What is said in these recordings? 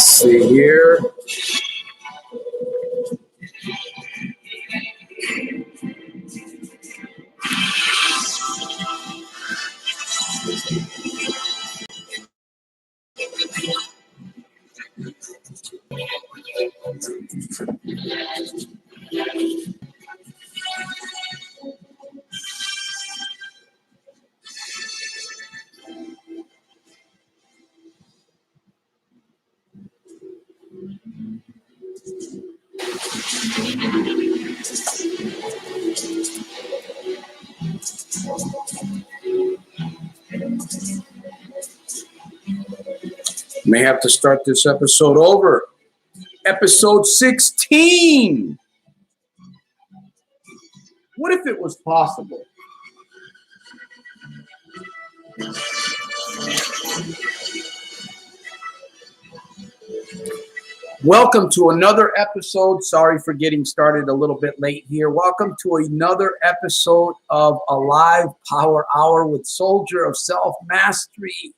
See here. May have to start this episode over. Episode 16. What if it was possible? Welcome to another episode. Sorry for getting started a little bit late here. Welcome to another episode of Alive Power Hour with Soldier of Self-Mastery,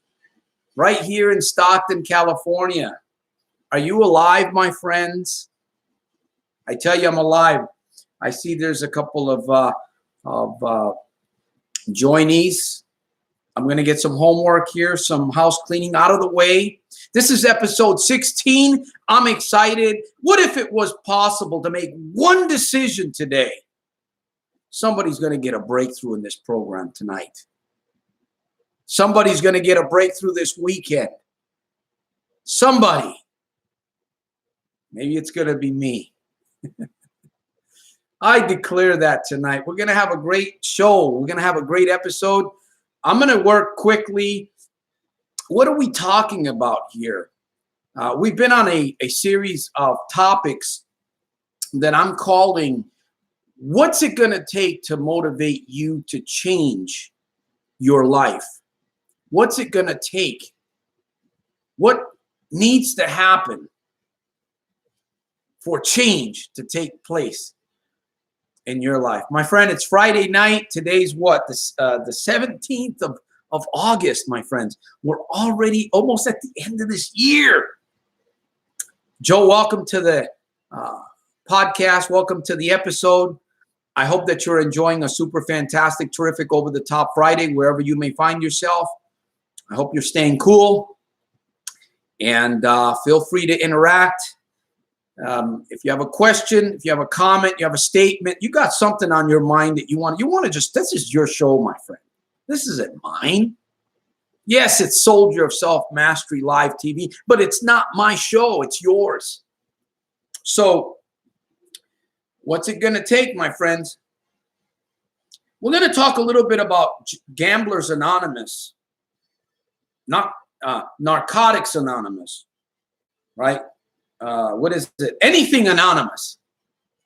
right here in Stockton, California. Are you alive, my friends? I tell you, I'm alive. I see there's a couple of joinees. I'm going to get some homework here, some house cleaning out of the way. This is episode 16. I'm excited. What if it was possible to make one decision today? Somebody's going to get a breakthrough in this program tonight. Somebody's going to get a breakthrough this weekend. Somebody. Maybe it's going to be me. I declare that tonight. We're going to have a great show. We're going to have a great episode. I'm going to work quickly. What are we talking about here? We've been on a series of topics that I'm calling, what's it going to take to motivate you to change your life? What's it going to take? What needs to happen for change to take place in your life? My friend, it's Friday night. Today's what? The 17th of August, my friends. We're already almost at the end of this year. Joe, welcome to the podcast. Welcome to the episode. I hope that you're enjoying a super fantastic, terrific, over-the-top Friday, wherever you may find yourself. I hope you're staying cool. And feel free to interact. If you have a question, if you have a comment, you have a statement, you got something on your mind that you want to just, this is your show, my friend. This isn't mine. Yes, it's Soldier of Self-Mastery Live TV, but it's not my show. It's yours. So what's it going to take, my friends? We're going to talk a little bit about Gamblers Anonymous, not Narcotics Anonymous, right? What is it? Anything Anonymous.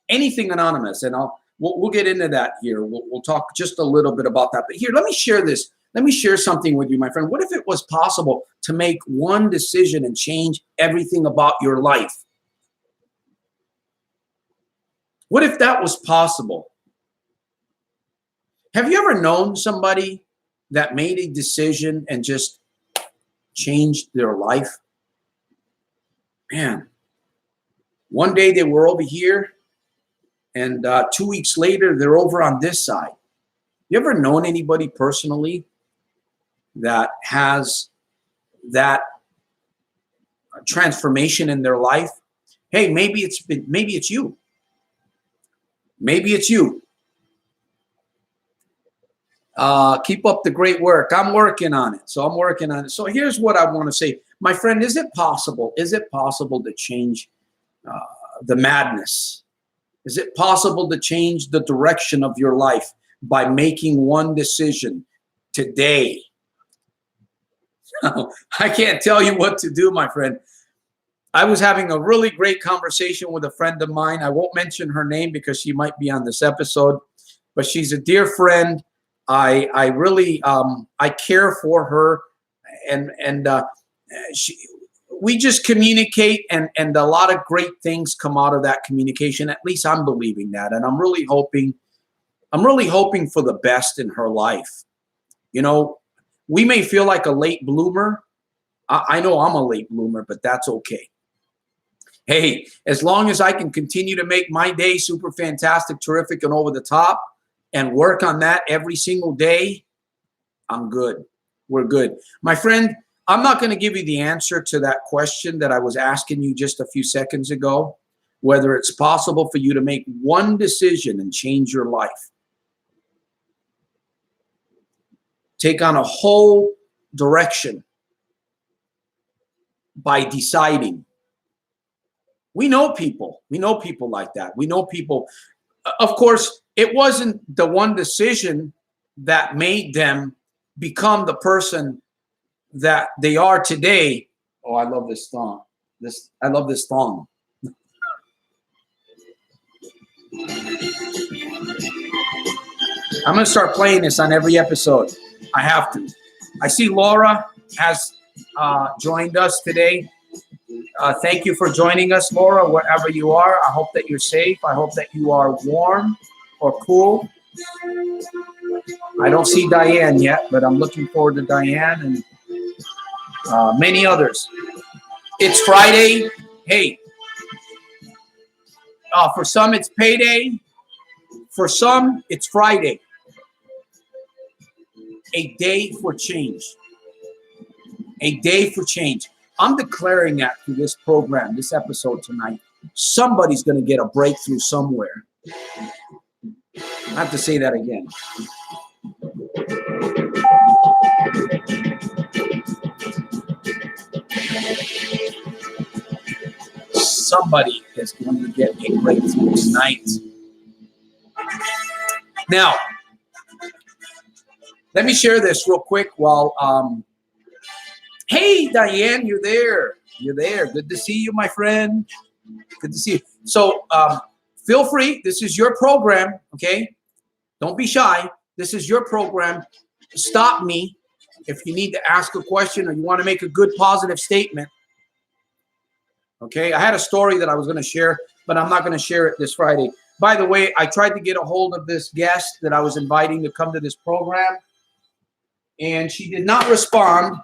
Anything Anonymous. And we'll get into that here. We'll talk just a little bit about that. But here, let me share this. Let me share something with you, my friend. What if it was possible to make one decision and change everything about your life? What if that was possible? Have you ever known somebody that made a decision and just changed their life? Man, one day they were over here, and 2 weeks later, they're over on this side. You ever known anybody personally that has that transformation in their life? Hey, maybe it's you. Maybe it's you. Keep up the great work. I'm working on it. So here's what I want to say. My friend, is it possible? Is it possible to change the madness? Is it possible to change the direction of your life by making one decision today? I can't tell you what to do, my friend. I was having a really great conversation with a friend of mine. I won't mention her name because she might be on this episode, but she's a dear friend. I really I care for her, and we just communicate, and a lot of great things come out of that communication. At least I'm believing that, and I'm really hoping for the best in her life. You know, we may feel like a late bloomer. I know I'm a late bloomer, but that's okay. Hey, as long as I can continue to make my day super fantastic, terrific, and over the top, and work on that every single day, I'm good. We're good. My friend, I'm not going to give you the answer to that question that I was asking you just a few seconds ago, whether it's possible for you to make one decision and change your life. Take on a whole direction by deciding. We know people. We know people like that. We know people. Of course, it wasn't the one decision that made them become the person that they are today. Oh, I love this song. I love this song. I'm going to start playing this on every episode. I have to. I see Laura has joined us today. Thank you for joining us, Laura, wherever you are. I hope that you're safe. I hope that you are warm or cool. I don't see Diane yet, but I'm looking forward to Diane and many others. It's Friday. Hey, for some it's payday. For some, it's Friday. A day for change. A day for change. I'm declaring that through this program, this episode tonight. Somebody's going to get a breakthrough somewhere. I have to say that again. Somebody is going to get a breakthrough tonight. Now, let me share this real quick while hey, Diane, you're there. You're there. Good to see you, my friend. Good to see you. So feel free. This is your program, okay? Don't be shy. This is your program. Stop me if you need to ask a question or you want to make a good, positive statement. Okay? I had a story that I was going to share, but I'm not going to share it this Friday. By the way, I tried to get a hold of this guest that I was inviting to come to this program, and she did not respond.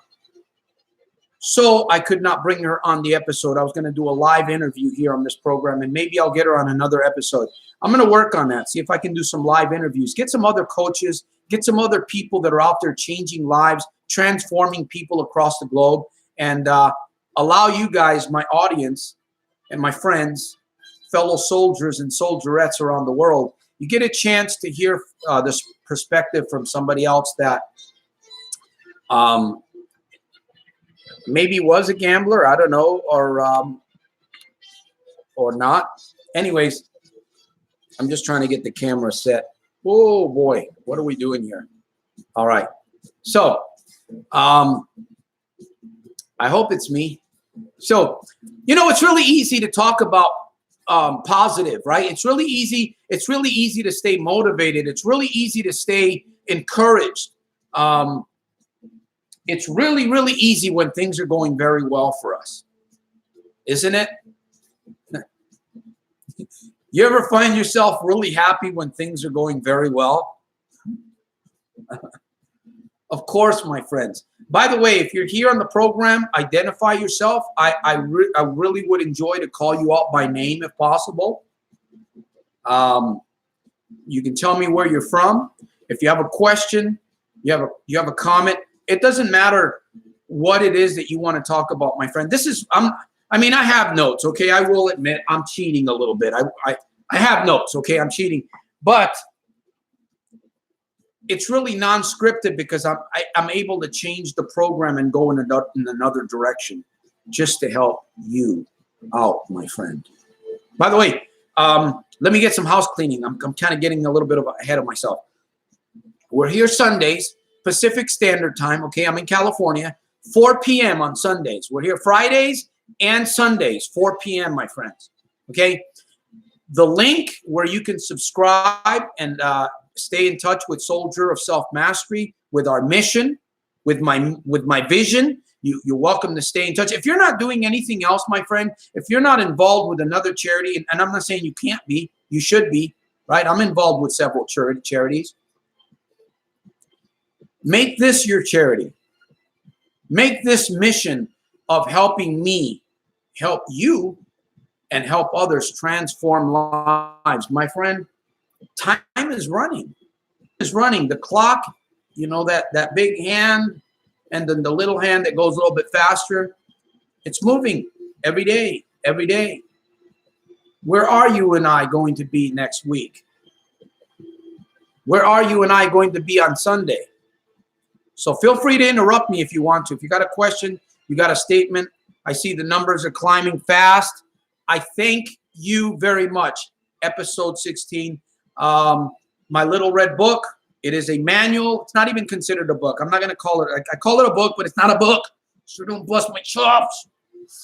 So I could not bring her on the episode. I was going to do a live interview here on this program, and maybe I'll get her on another episode. I'm going to work on that, see if I can do some live interviews, get some other coaches, get some other people that are out there changing lives, transforming people across the globe, and allow you guys, my audience and my friends, fellow soldiers and soldierettes around the world, you get a chance to hear this perspective from somebody else that maybe was a gambler, I don't know, or not. Anyways, I'm just trying to get the camera set. Oh boy, what are we doing here? All right. So, I hope it's me. So, you know, it's really easy to talk about positive, right? It's really easy. It's really easy to stay motivated. It's really easy to stay encouraged. It's really, really easy when things are going very well for us, isn't it? You ever find yourself really happy when things are going very well? Of course, my friends. By the way, if you're here on the program, identify yourself. I really would enjoy to call you out by name if possible. You can tell me where you're from. If you have a question, you have a comment. It doesn't matter what it is that you want to talk about, my friend. I mean, I have notes, okay? I will admit I'm cheating a little bit. I have notes, okay? I'm cheating. But it's really non-scripted because I'm able to change the program and go in another direction just to help you out, my friend. By the way, let me get some house cleaning. I'm kind of getting a little bit ahead of myself. We're here Sundays, Pacific Standard Time, okay? I'm in California, 4 p.m. on Sundays. We're here Fridays and Sundays, 4 p.m., my friends, okay? The link where you can subscribe and stay in touch with Soldier of Self-Mastery, with our mission, with my vision, you're welcome to stay in touch. If you're not doing anything else, my friend, if you're not involved with another charity, and I'm not saying you can't be, you should be, right? I'm involved with several charities. Make this your charity. Make this mission of helping me help you and help others transform lives. My friend, time is running. The clock, you know, that big hand and then the little hand that goes a little bit faster, it's moving every day, every day. Where are you and I going to be next week? Where are you and I going to be on Sunday? So feel free to interrupt me if you want to. If you got a question, you got a statement. I see the numbers are climbing fast. I thank you very much. Episode 16. My little red book. It is a manual. It's not even considered a book. I'm not going to call it. I call it a book, but it's not a book. So don't bust my chops.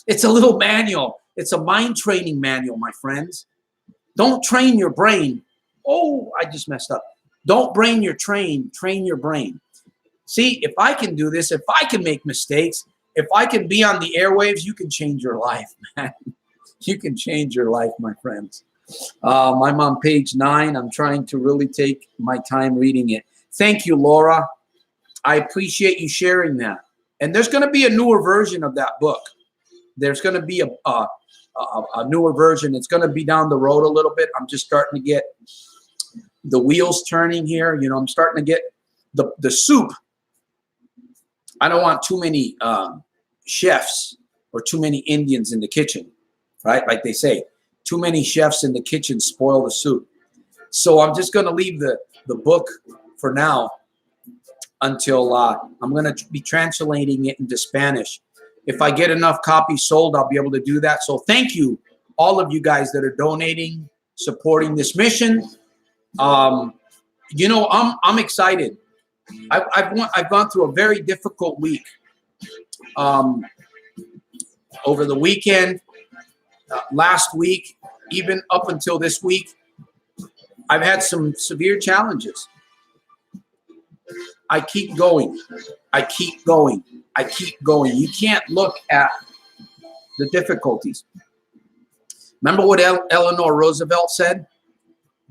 It's a little manual. It's a mind training manual, my friends. Don't train your brain. Oh, I just messed up. Don't train your brain. See, if I can do this, if I can make mistakes, if I can be on the airwaves, you can change your life, man. You can change your life, my friends. I'm on page 9. I'm trying to really take my time reading it. Thank you, Laura. I appreciate you sharing that. And there's going to be a newer version of that book. There's going to be a newer version. It's going to be down the road a little bit. I'm just starting to get the wheels turning here. You know, I'm starting to get the soup. I don't want too many chefs or too many Indians in the kitchen, right? Like they say, too many chefs in the kitchen spoil the soup. So I'm just going to leave the book for now until I'm going to be translating it into Spanish. If I get enough copies sold, I'll be able to do that. So thank you, all of you guys that are donating, supporting this mission. You know, I'm excited. I've gone through a very difficult week. Over the weekend, last week, even up until this week, I've had some severe challenges. I keep going. I keep going. I keep going. You can't look at the difficulties. Remember what Eleanor Roosevelt said?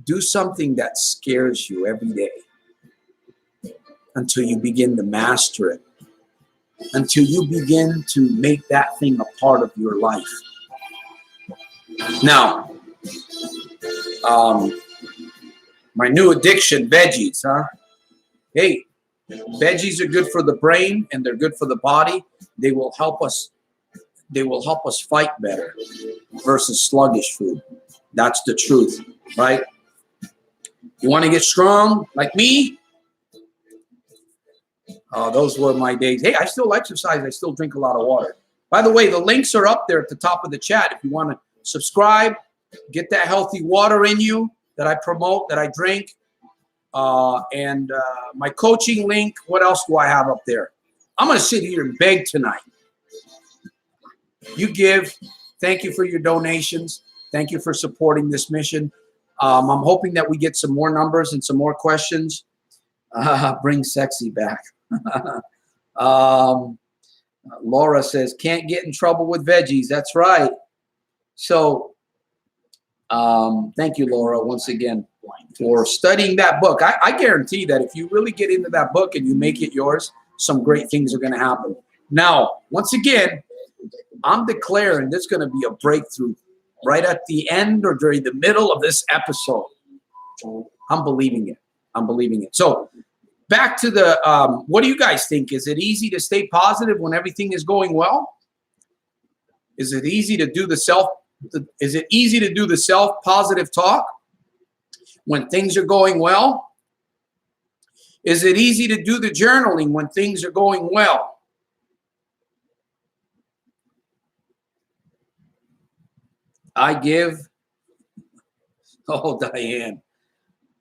Do something that scares you every day until you begin to master it, until you begin to make that thing a part of your life. Now, my new addiction, veggies, huh? Hey, veggies are good for the brain and they're good for the body. They will help us. They will help us fight better versus sluggish food. That's the truth, right? You want to get strong like me? Those were my days. Hey, I still exercise. I still drink a lot of water. By the way, the links are up there at the top of the chat. If you want to subscribe, get that healthy water in you that I promote, that I drink. And my coaching link. What else do I have up there? I'm going to sit here and beg tonight. You give. Thank you for your donations. Thank you for supporting this mission. I'm hoping that we get some more numbers and some more questions. Bring sexy back. Laura says, can't get in trouble with veggies. That's right. So thank you, Laura, once again, for studying that book. I guarantee that if you really get into that book and you make it yours, some great things are going to happen. Now, once again, I'm declaring there's going to be a breakthrough right at the end or during the middle of this episode. I'm believing it. I'm believing it. So back to the, what do you guys think? Is it easy to stay positive when everything is going well? Is it easy to do the self-positive talk when things are going well? Is it easy to do the journaling when things are going well? I give. Oh, Diane.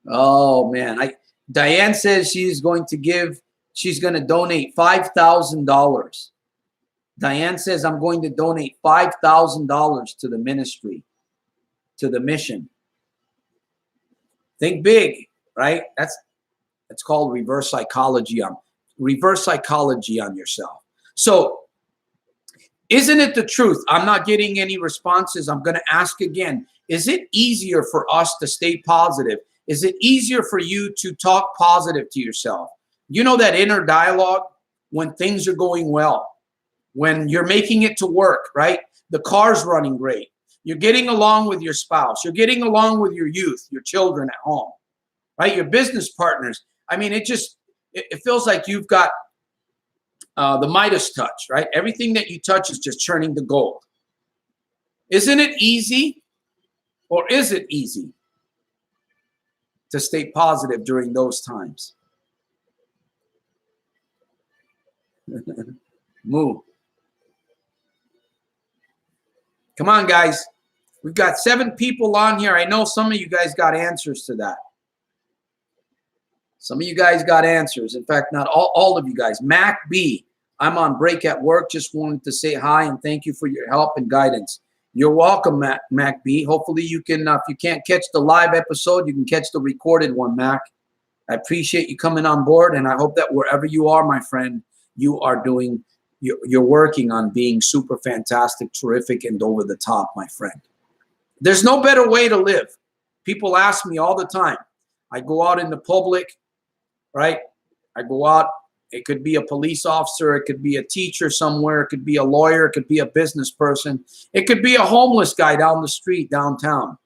Oh, man. Diane says she's going to donate $5,000. Diane says, I'm going to donate $5,000 to the ministry, to the mission. Think big, right? It's called reverse psychology on yourself. So, isn't it the truth? I'm not getting any responses. I'm going to ask again. Is it easier for us to stay positive? Is it easier for you to talk positive to yourself? You know that inner dialogue when things are going well, when you're making it to work, right? The car's running great. You're getting along with your spouse. You're getting along with your youth, your children at home, right? Your business partners. I mean, it feels like you've got the Midas touch, right? Everything that you touch is just turning to gold. Isn't it easy, or is it easy to stay positive during those times? Move. Come on, guys. We've got 7 people on here. I know some of you guys got answers to that. Some of you guys got answers. In fact, not all of you guys. Mac B, I'm on break at work. Just wanted to say hi and thank you for your help and guidance. You're welcome, Mac B. Hopefully you can, if you can't catch the live episode, you can catch the recorded one, Mac. I appreciate you coming on board, and I hope that wherever you are, my friend, you are doing, you're working on being super fantastic, terrific, and over the top, my friend. There's no better way to live. People ask me all the time. I go out in the public, right? I go out. It could be a police officer. It could be a teacher somewhere. It could be a lawyer. It could be a business person. It could be a homeless guy down the street, downtown.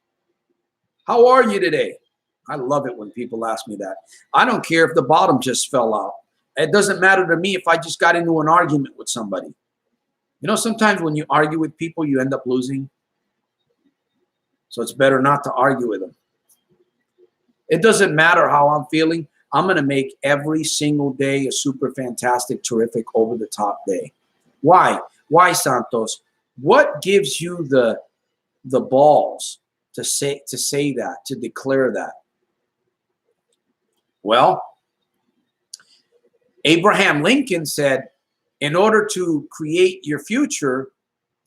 How are you today? I love it when people ask me that. I don't care if the bottom just fell out. It doesn't matter to me if I just got into an argument with somebody. You know, sometimes when you argue with people, you end up losing. So it's better not to argue with them. It doesn't matter how I'm feeling. I'm going to make every single day a super fantastic, terrific, over-the-top day. Why? Why, Santos? What gives you the balls to say that, to declare that? Well, Abraham Lincoln said, in order to create your future,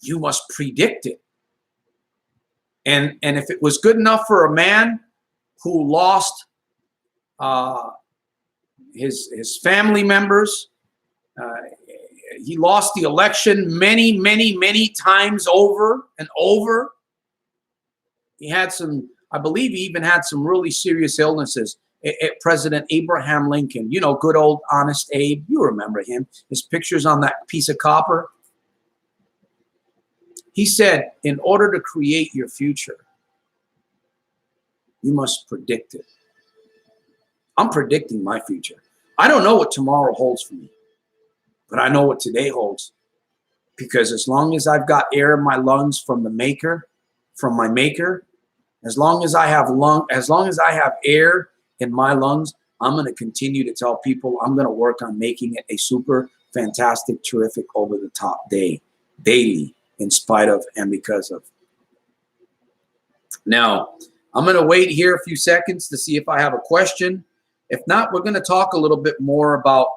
you must predict it. And if it was good enough for a man who lost his family members, he lost the election many, many, many times over and over. He had some, I believe he even had some really serious illnesses. President Abraham Lincoln, you know, good old honest Abe, you remember him, his pictures on that piece of copper. He said, in order to create your future, you must predict it. I'm predicting my future. I don't know what tomorrow holds for me, but I know what today holds. Because as long as I've got air in my lungs from the maker, from my maker, as long as I have air in my lungs, I'm going to continue to tell people I'm going to work on making it a super fantastic, terrific, over the top day, daily, in spite of and because of. Now, I'm going to wait here a few seconds to see if I have a question. If not, we're going to talk a little bit more about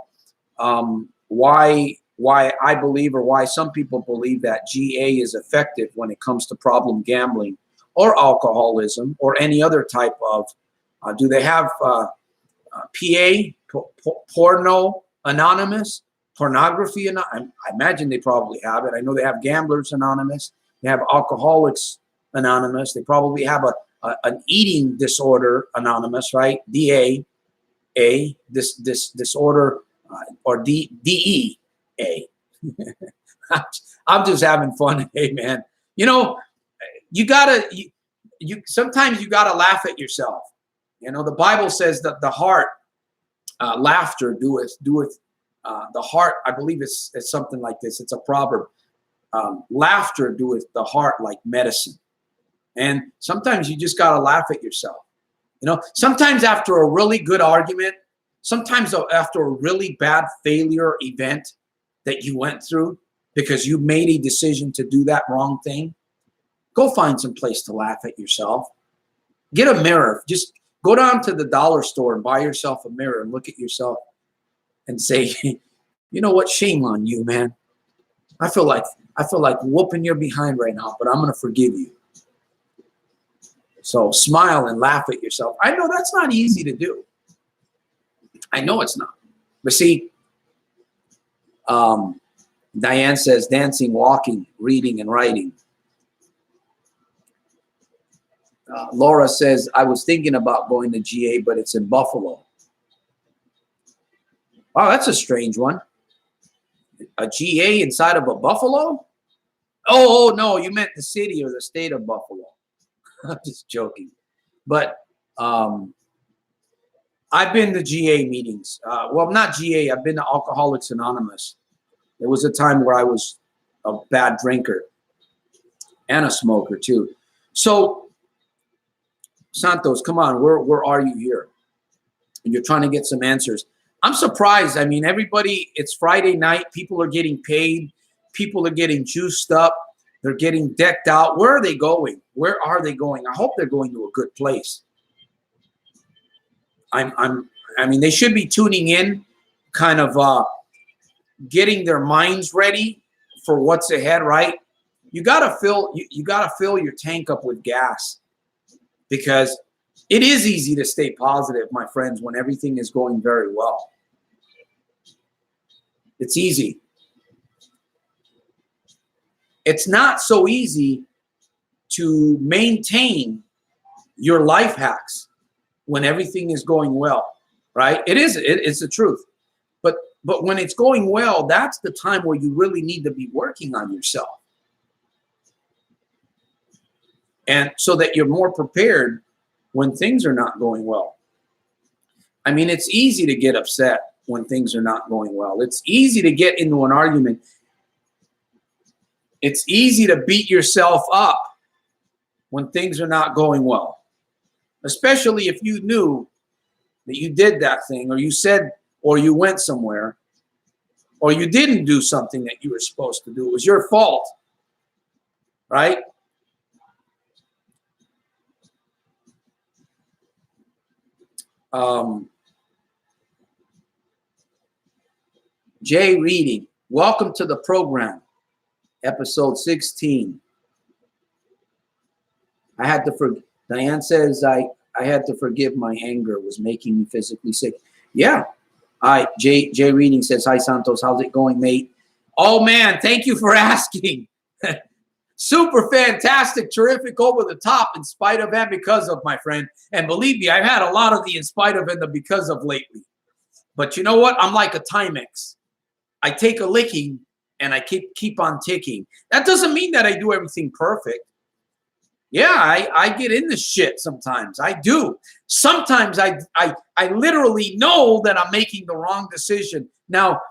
why I believe, or why some people believe, that GA is effective when it comes to problem gambling or alcoholism or any other type of, do they have Porno Anonymous? Pornography? I imagine they probably have it. I know they have Gamblers Anonymous. They have Alcoholics Anonymous. They probably have an eating disorder anonymous, right? DA, this disorder, or DEA. I'm just having fun. Hey, man, you know, sometimes you gotta laugh at yourself. You know, the Bible says that the heart, laughter doeth the heart. I believe it's something like this. It's a proverb. Laughter doeth the heart like medicine. And sometimes you just gotta laugh at yourself. You know, sometimes after a really good argument, sometimes after a really bad failure event that you went through because you made a decision to do that wrong thing, go find some place to laugh at yourself. Get a mirror. Just go down to the dollar store and buy yourself a mirror and look at yourself and say, you know what? Shame on you, man. I feel like whooping your behind right now, but I'm going to forgive you. So smile and laugh at yourself. I know that's not easy to do. I know it's not. But see, Diane says dancing, walking, reading, and writing. Laura says, I was thinking about going to GA, but it's in Buffalo. Wow, that's a strange one. A GA inside of a Buffalo? Oh, no, you meant the city or the state of Buffalo. I'm just joking. But I've been to GA meetings. Well, not GA. I've been to Alcoholics Anonymous. There was a time where I was a bad drinker and a smoker too. So, Santos, come on, where are you here? And you're trying to get some answers. I'm surprised. I mean, everybody, it's Friday night. People are getting paid. People are getting juiced up. They're getting decked out. Where are they going? Where are they going? I hope they're going to a good place. I mean, they should be tuning in, kind of getting their minds ready for what's ahead, right? You gotta fill your tank up with gas, because it is easy to stay positive, my friends, when everything is going very well. It's easy. It's not so easy to maintain your life hacks when everything is going well, right? It's the truth. But when it's going well, that's the time where you really need to be working on yourself. And so that you're more prepared when things are not going well. I mean, it's easy to get upset when things are not going well. It's easy to get into an argument. It's easy to beat yourself up when things are not going well, especially if you knew that you did that thing, or you said, or you went somewhere, or you didn't do something that you were supposed to do. It was your fault, right? Jay Reading, welcome to the program, episode 16. Diane says, I had to forgive my anger, was making me physically sick. Yeah. Jay Reading says, hi, Santos. How's it going, mate? Oh, man, thank you for asking. Super fantastic, terrific, over the top, in spite of and because of, my friend. And believe me, I've had a lot of the in spite of and the because of lately. But you know what? I'm like a Timex. I take a licking and I keep on ticking. That doesn't mean that I do everything perfect. Yeah, I get in the shit sometimes. I do. Sometimes I literally know that I'm making the wrong decision. Now,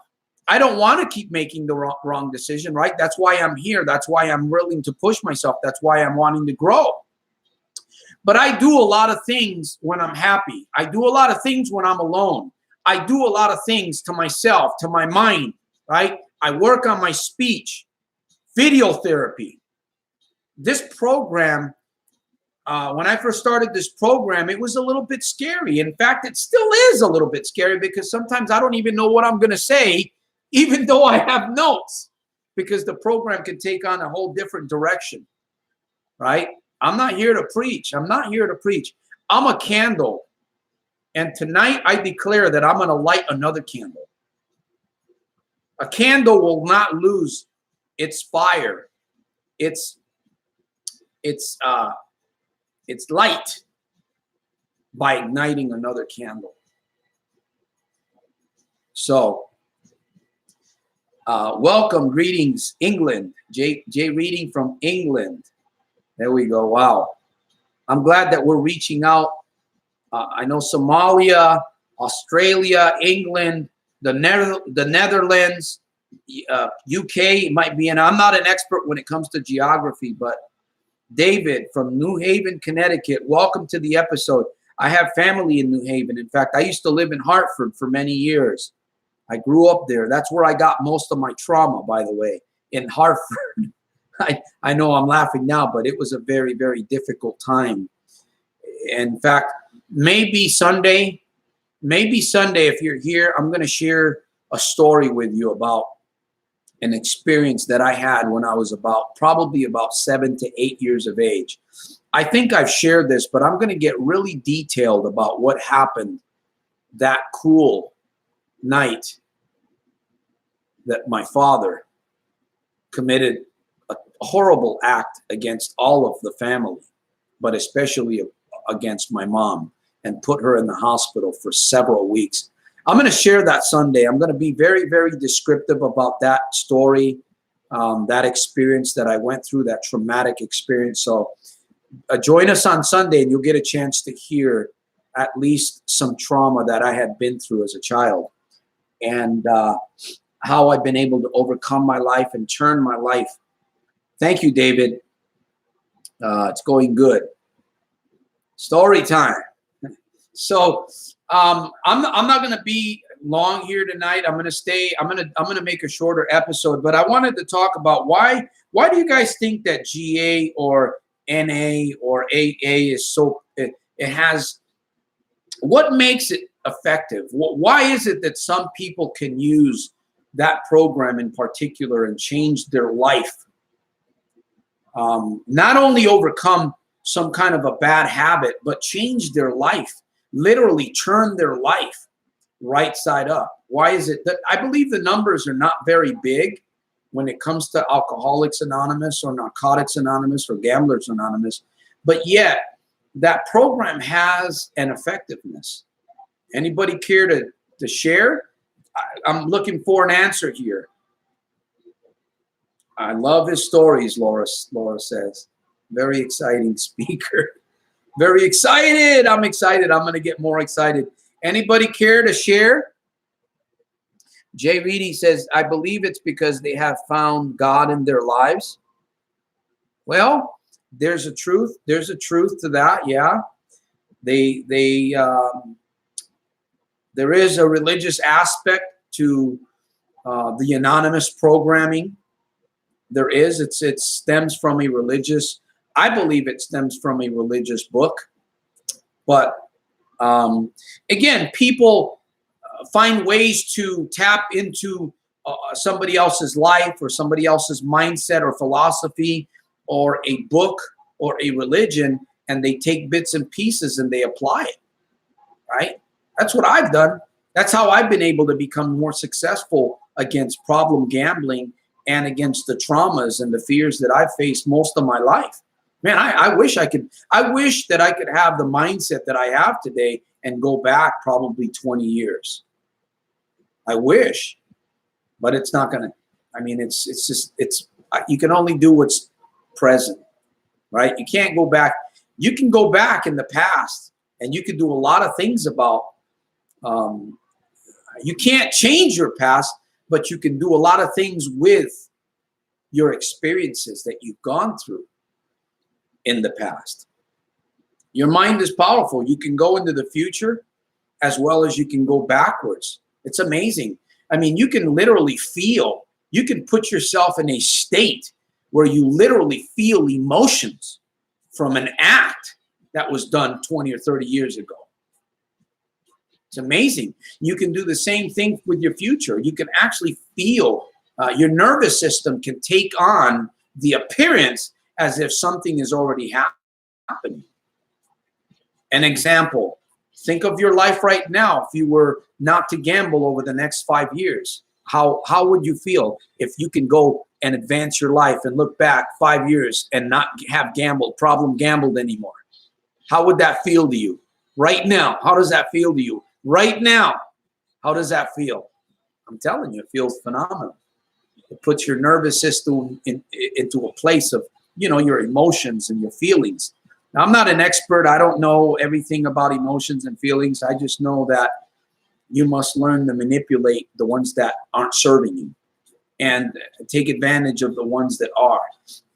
I don't want to keep making the wrong decision, right? That's why I'm here. That's why I'm willing to push myself. That's why I'm wanting to grow. But I do a lot of things when I'm happy. I do a lot of things when I'm alone. I do a lot of things to myself, to my mind, right? I work on my speech, video therapy. This program, when I first started this program, it was a little bit scary. In fact, it still is a little bit scary, because sometimes I don't even know what I'm going to say, even though I have notes, because the program can take on a whole different direction, right? I'm not here to preach. I'm not here to preach. I'm a candle. And tonight I declare that I'm going to light another candle. A candle will not lose its fire. It's light by igniting another candle. So, welcome, greetings, England. Jay Reading from England. There we go. Wow. I'm glad that we're reaching out. I know Somalia, Australia, England, the Netherlands, UK might be, and I'm not an expert when it comes to geography, but David from New Haven, Connecticut, welcome to the episode. I have family in New Haven. In fact, I used to live in Hartford for many years. I grew up there. That's where I got most of my trauma, by the way, in Hartford. I know I'm laughing now, but it was a very, very difficult time. In fact, maybe Sunday, if you're here, I'm going to share a story with you about an experience that I had when I was probably about 7 to 8 years of age. I think I've shared this, but I'm going to get really detailed about what happened that cool night that my father committed a horrible act against all of the family, but especially against my mom, and put her in the hospital for several weeks. I'm going to share that Sunday. I'm going to be very, very descriptive about that story. that experience that I went through, that traumatic experience. So join us on Sunday and you'll get a chance to hear at least some trauma that I had been through as a child, and how I've been able to overcome my life and turn my life. Thank you, David. It's going good. Story time. So I'm not going to be long here tonight. I'm going to stay. I'm going to make a shorter episode. But I wanted to talk about why do you guys think that GA or NA or AA is so it has, what makes it effective? Why is it that some people can use that program in particular and change their life? Not only overcome some kind of a bad habit, but change their life, literally turn their life right side up. Why is it that I believe the numbers are not very big when it comes to Alcoholics Anonymous or Narcotics Anonymous or Gamblers Anonymous, but yet that program has an effectiveness. Anybody care to share? I'm looking for an answer here. I love his stories, Laura says. Very exciting speaker. Very excited. I'm excited. I'm going to get more excited. Anybody care to share? Jay Reedy says, I believe it's because they have found God in their lives. Well, there's a truth. There's a truth to that. Yeah. There is a religious aspect to the anonymous programming. There is. It stems from a religious, I believe it stems from a religious book. But again, people find ways to tap into somebody else's life or somebody else's mindset or philosophy or a book or a religion, and they take bits and pieces and they apply it, right? That's what I've done. That's how I've been able to become more successful against problem gambling and against the traumas and the fears that I've faced most of my life. Man, I wish that I could have the mindset that I have today and go back probably 20 years. I wish, but it's not going to, I mean, it's you can only do what's present, right? You can't go back. You can go back in the past and you can do a lot of things about, you can't change your past, but you can do a lot of things with your experiences that you've gone through in the past. Your mind is powerful. You can go into the future as well as you can go backwards. It's amazing. I mean, you can literally feel, you can put yourself in a state where you literally feel emotions from an act that was done 20 or 30 years ago. It's amazing. You can do the same thing with your future. You can actually feel, your nervous system can take on the appearance as if something is already happening. An example, think of your life right now. If you were not to gamble over the next 5 years, how would you feel if you can go and advance your life and look back 5 years and not have problem gambled anymore? How would that feel to you right now? How does that feel to you right now? How does that feel? I'm telling you, it feels phenomenal. It puts your nervous system into a place of, your emotions and your feelings. Now, I'm not an expert. I don't know everything about emotions and feelings. I just know that you must learn to manipulate the ones that aren't serving you and take advantage of the ones that are.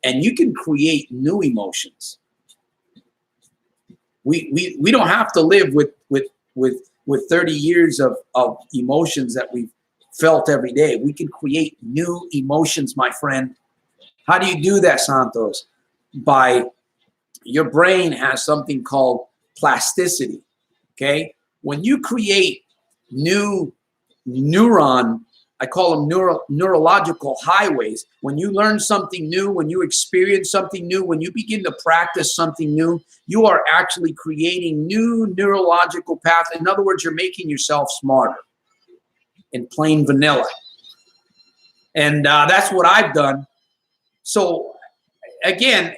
And you can create new emotions. We don't have to live with 30 years of emotions that we've felt every day. We can create new emotions, my friend. How do you do that, Santos? By your brain has something called plasticity, okay? When you create new I call them neurological highways. When you learn something new, when you experience something new, when you begin to practice something new, you are actually creating new neurological paths. In other words, you're making yourself smarter in plain vanilla. And that's what I've done. So again,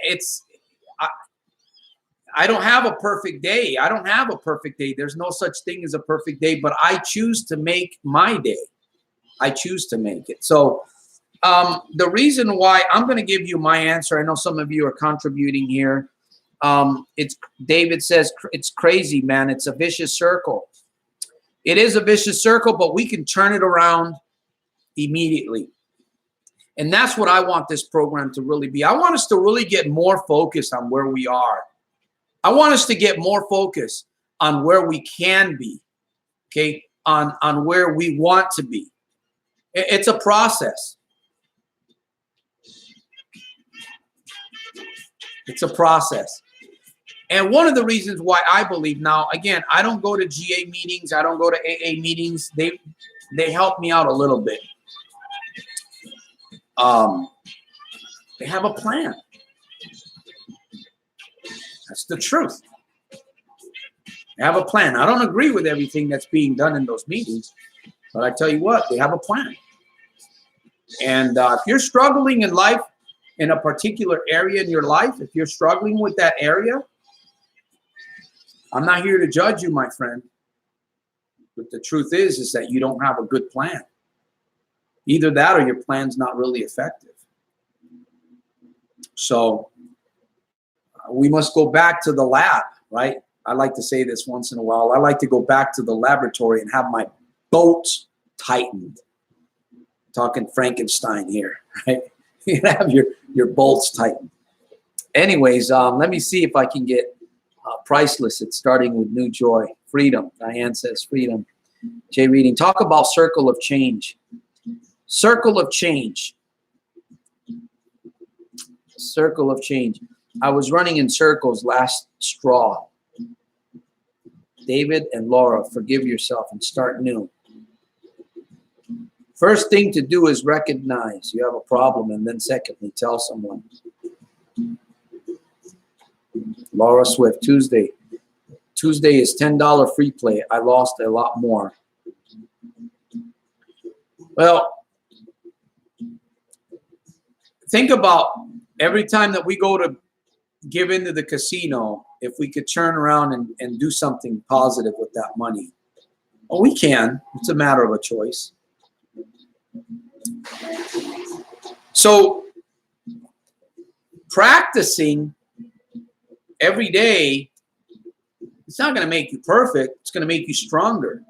I don't have a perfect day. I don't have a perfect day. There's no such thing as a perfect day, but I choose to make my day. I choose to make it. So The reason why I'm going to give you my answer, I know some of you are contributing here. It's David says it's crazy, man. It's a vicious circle. It is a vicious circle, but we can turn it around immediately. And that's what I want this program to really be. I want us to really get more focused on where we are. I want us to get more focused on where we can be, okay, on where we want to be. It's a process. It's a process. And one of the reasons why I believe now, again, I don't go to GA meetings. I don't go to AA meetings. They help me out a little bit. They have a plan. That's the truth. They have a plan. I don't agree with everything that's being done in those meetings, but I tell you what, they have a plan. And if you're struggling in life, in a particular area in your life, if you're struggling with that area, I'm not here to judge you, my friend. But the truth is that you don't have a good plan. Either that or your plan's not really effective. So we must go back to the lab, right? I like to say this once in a while. I like to go back to the laboratory and have my bolts tightened. Talking Frankenstein here, right? You have your bolts tightened. Anyways, let me see if I can get priceless. It's starting with new joy. Freedom. Diane says freedom. Jay Reading. Talk about circle of change. Circle of change. Circle of change. I was running in circles last straw. David and Laura, forgive yourself and start new. First thing to do is recognize you have a problem, and then secondly, tell someone. Laura Swift, Tuesday. Tuesday is $10 free play. I lost a lot more. Well, think about every time that we go to give into the casino, if we could turn around and do something positive with that money. Well, we can. It's a matter of a choice. So practicing every day, it's not going to make you perfect. It's going to make you stronger.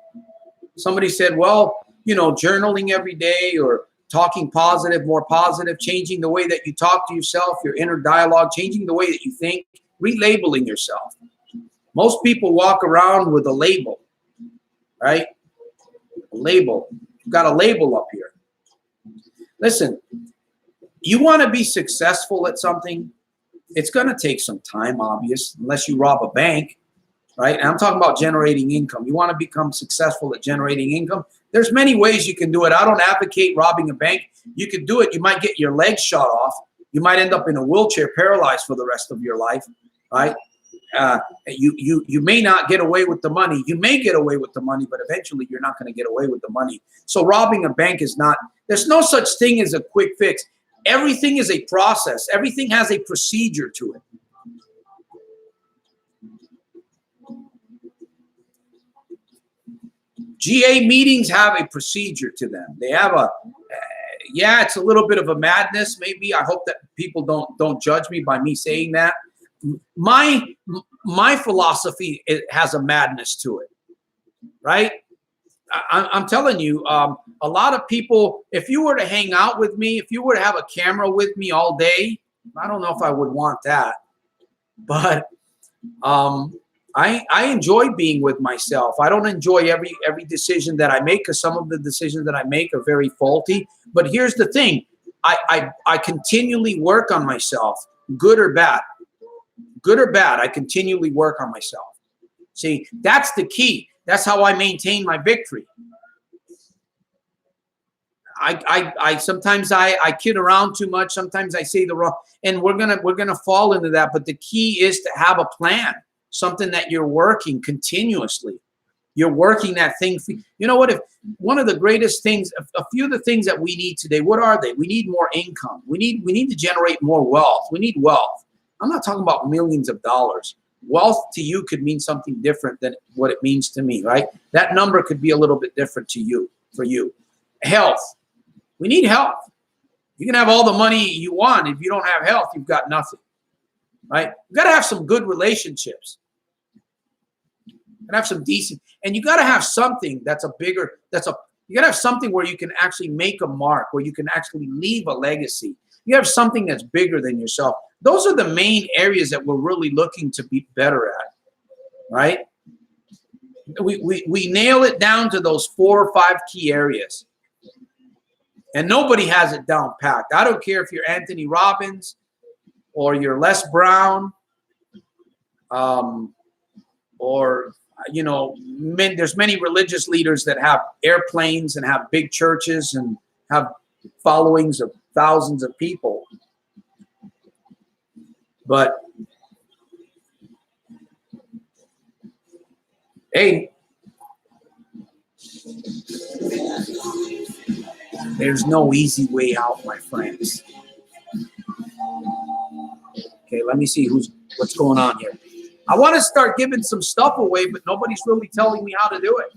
Somebody said, well, you know, journaling every day or talking positive, more positive, changing the way that you talk to yourself, your inner dialogue, changing the way that you think, relabeling yourself. Most people walk around with a label, right? A label. You've got a label up here. Listen, you want to be successful at something, it's going to take some time, obvious, unless you rob a bank, right? And I'm talking about generating income. You want to become successful at generating income. There's many ways you can do it. I don't advocate robbing a bank. You can do it. You might get your legs shot off. You might end up in a wheelchair paralyzed for the rest of your life, right? You may not get away with the money. You may get away with the money, but eventually you're not going to get away with the money. So robbing a bank is not, there's no such thing as a quick fix. Everything is a process. Everything has a procedure to it. GA meetings have a procedure to them. They have a, yeah, it's a little bit of a madness, maybe. I hope that people don't judge me by me saying that. My philosophy, it has a madness to it, right? I'm telling you, a lot of people, if you were to hang out with me, if you were to have a camera with me all day, I don't know if I would want that. But I enjoy being with myself. I don't enjoy every decision that I make, because some of the decisions that I make are very faulty. But here's the thing. I continually work on myself, good or bad. Good or bad, I continually work on myself. See, that's the key. That's how I maintain my victory. I sometimes I kid around too much. Sometimes I say the wrong, and we're gonna fall into that. But the key is to have a plan, something that you're working continuously. You're working that thing. You know what? If one of the greatest things, a few of the things that we need today, what are they? We need more income. We need to generate more wealth. We need wealth. I'm not talking about millions of dollars. Wealth to you could mean something different than what it means to me, right? That number could be a little bit different to you, for you. Health. We need health. You can have all the money you want. If you don't have health, you've got nothing, right? You got to have some good relationships. You got to have some decent, and you got to have something you got to have something where you can actually make a mark, where you can actually leave a legacy. You have something that's bigger than yourself. Those are the main areas that we're really looking to be better at, right? We nail it down to those 4 or 5 key areas. And nobody has it down packed. I don't care if you're Anthony Robbins or you're Les Brown, or, you know, there's many religious leaders that have airplanes and have big churches and have followings of thousands of people. But hey, there's no easy way out, my friends. Okay, let me see what's going on here. I want to start giving some stuff away, but nobody's really telling me how to do it.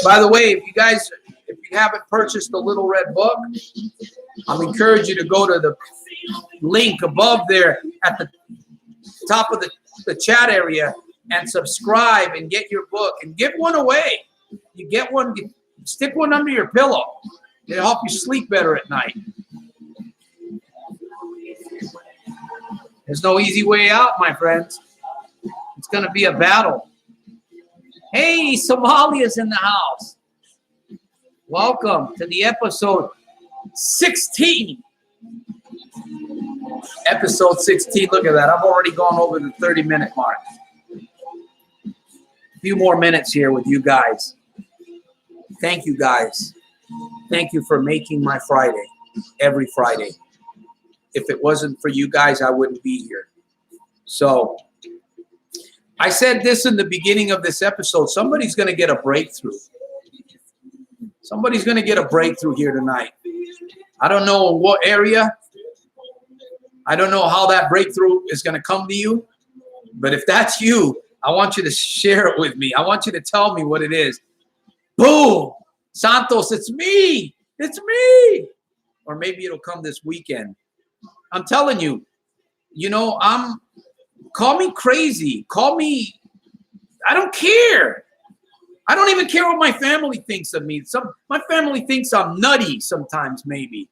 By the way, if you haven't purchased the Little Red Book, I'll encourage you to go to the link above there at the top of the chat area and subscribe and get your book and give one away. You get one, stick one under your pillow. It'll help you sleep better at night. There's no easy way out, my friends. It's going to be a battle. Hey, Somalia's in the house. Welcome to the episode 16. Episode 16. Look at that. I've already gone over the 30-minute mark. A few more minutes here with you guys. Thank you, guys. Thank you for making my Friday every Friday. If it wasn't for you guys, I wouldn't be here. So I said this in the beginning of this episode. Somebody's going to get a breakthrough. Somebody's going to get a breakthrough here tonight. I don't know in what area. I don't know how that breakthrough is going to come to you. But if that's you, I want you to share it with me. I want you to tell me what it is. Boom! Santos, it's me. It's me. Or maybe it'll come this weekend. I'm telling you, you know, call me crazy. Call me, I don't care. I don't even care what my family thinks of me. My family thinks I'm nutty sometimes, maybe.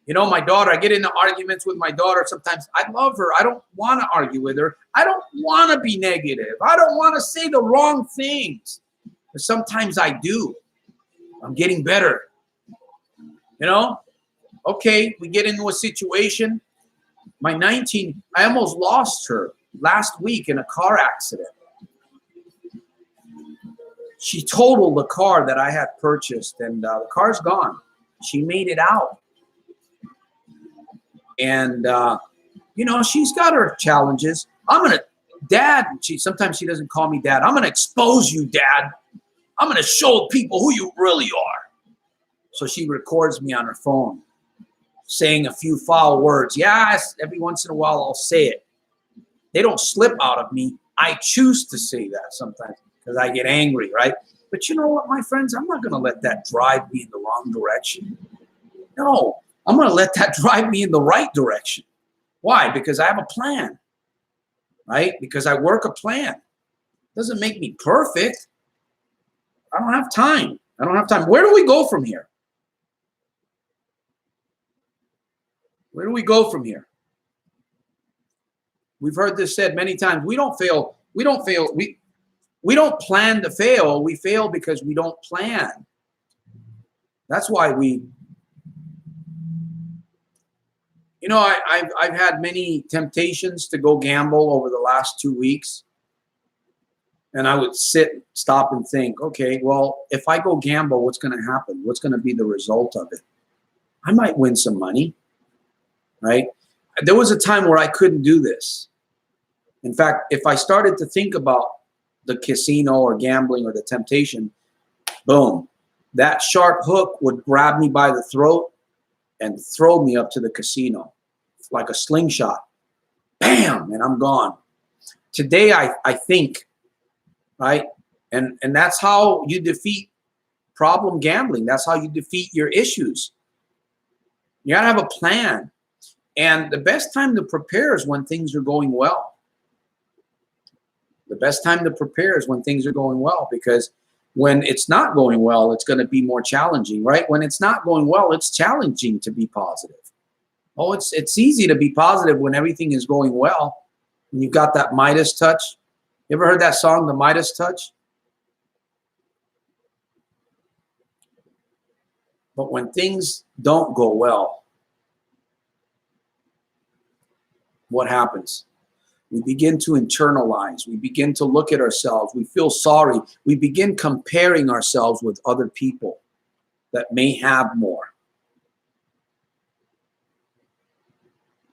You know, my daughter, I get into arguments with my daughter sometimes. I love her. I don't want to argue with her. I don't want to be negative. I don't want to say the wrong things. But sometimes I do. I'm getting better. You know? Okay, we get into a situation. My 19, I almost lost her last week in a car accident. She totaled the car that I had purchased, and the car's gone. She made it out. And, you know, she's got her challenges. Dad, sometimes she doesn't call me Dad. I'm going to expose you, Dad. I'm going to show people who you really are. So she records me on her phone, saying a few foul words. Yes, every once in a while I'll say it. They don't slip out of me. I choose to say that sometimes because I get angry, right? But you know what, my friends? I'm not going to let that drive me in the wrong direction. No, I'm going to let that drive me in the right direction. Why? Because I have a plan, right? Because I work a plan. Doesn't make me perfect. I don't have time. I don't have time. Where do we go from here? Where do we go from here? We've heard this said many times. We don't fail. We don't fail. We don't plan to fail. We fail because we don't plan. That's why we, you know, I've had many temptations to go gamble over the last 2 weeks. And I would stop and think, okay, well, if I go gamble, what's going to happen? What's going to be the result of it? I might win some money, right? There was a time where I couldn't do this. In fact, if I started to think about the casino or gambling or the temptation, boom, that sharp hook would grab me by the throat and throw me up to the casino like a slingshot. Bam, and I'm gone. Today, I think, right? And that's how you defeat problem gambling. That's how you defeat your issues. You got to have a plan. And the best time to prepare is when things are going well. The best time to prepare is when things are going well, because when it's not going well, it's going to be more challenging, right? When it's not going well, it's challenging to be positive. Oh, it's easy to be positive when everything is going well. And you've got that Midas touch. You ever heard that song, The Midas Touch? But when things don't go well, what happens? We begin to internalize. We begin to look at ourselves. We feel sorry. We begin comparing ourselves with other people that may have more.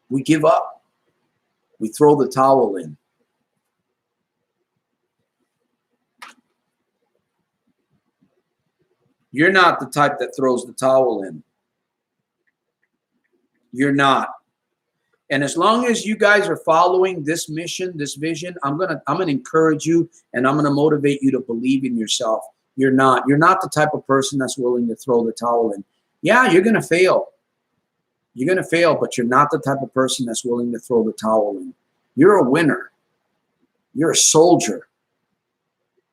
We give up. We throw the towel in. You're not the type that throws the towel in. You're not. And as long as you guys are following this mission, this vision, I'm gonna encourage you, and I'm gonna motivate you to believe in yourself. You're not. You're not the type of person that's willing to throw the towel in. Yeah, you're gonna fail. You're gonna fail, but you're not the type of person that's willing to throw the towel in. You're a winner. You're a soldier.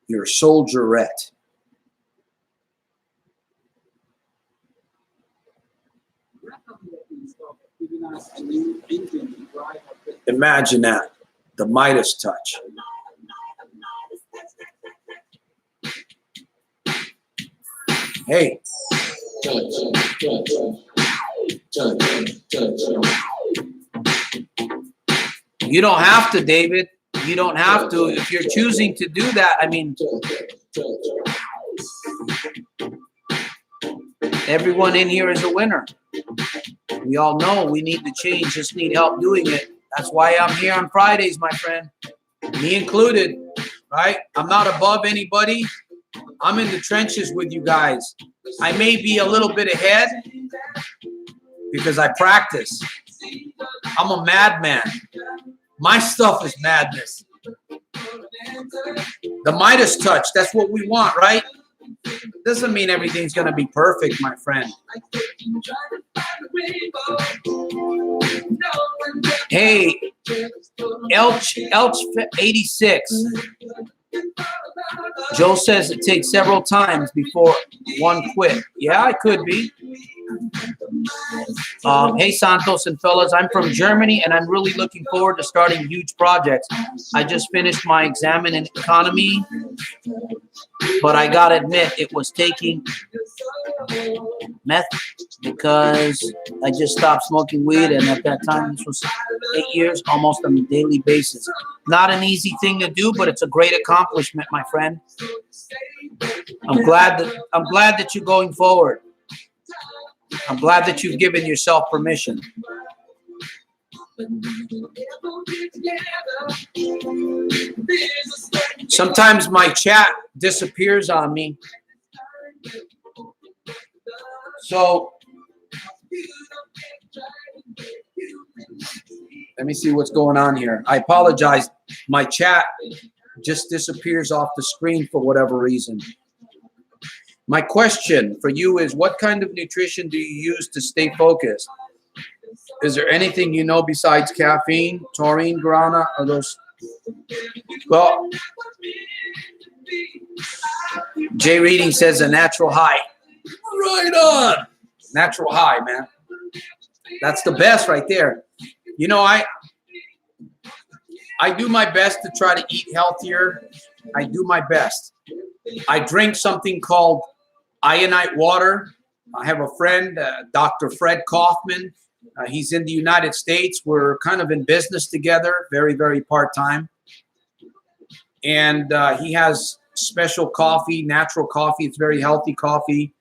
You're a soldierette. Imagine that, the Midas touch. Hey. You don't have to, David. You don't have to. If you're choosing to do that, I mean, everyone in here is a winner. We all know we need to change, just need help doing it. That's why I'm here on Fridays, my friend. Me included, right? I'm not above anybody. I'm in the trenches with you guys. I may be a little bit ahead because I practice. I'm a madman. My stuff is madness. The Midas touch, that's what we want, right? Doesn't mean everything's going to be perfect, my friend. Hey, Elch 86. Joe says it takes several times before one quit. Yeah, it could be. Hey, Santos and fellas, I'm from Germany, and I'm really looking forward to starting huge projects. I just finished my exam in economy, but I got to admit, it was taking meth because I just stopped smoking weed, and at that time, this was 8 years, almost on a daily basis. Not an easy thing to do, but it's a great accomplishment, my friend. I'm glad that you're going forward. I'm glad that you've given yourself permission. Sometimes my chat disappears on me. So let me see what's going on here. I apologize. My chat just disappears off the screen for whatever reason. My question for you is, what kind of nutrition do you use to stay focused? Is there anything you know besides caffeine, taurine, guarana, or those? Well, Jay Reading says a natural high. Right on. Natural high, man. That's the best right there. You know, I do my best to try to eat healthier. I do my best. I drink something called ionite water. I have a friend, Dr. Fred Kaufman. He's in the United States. We're kind of in business together, very, very part-time. And he has special coffee, natural coffee. It's very healthy coffee.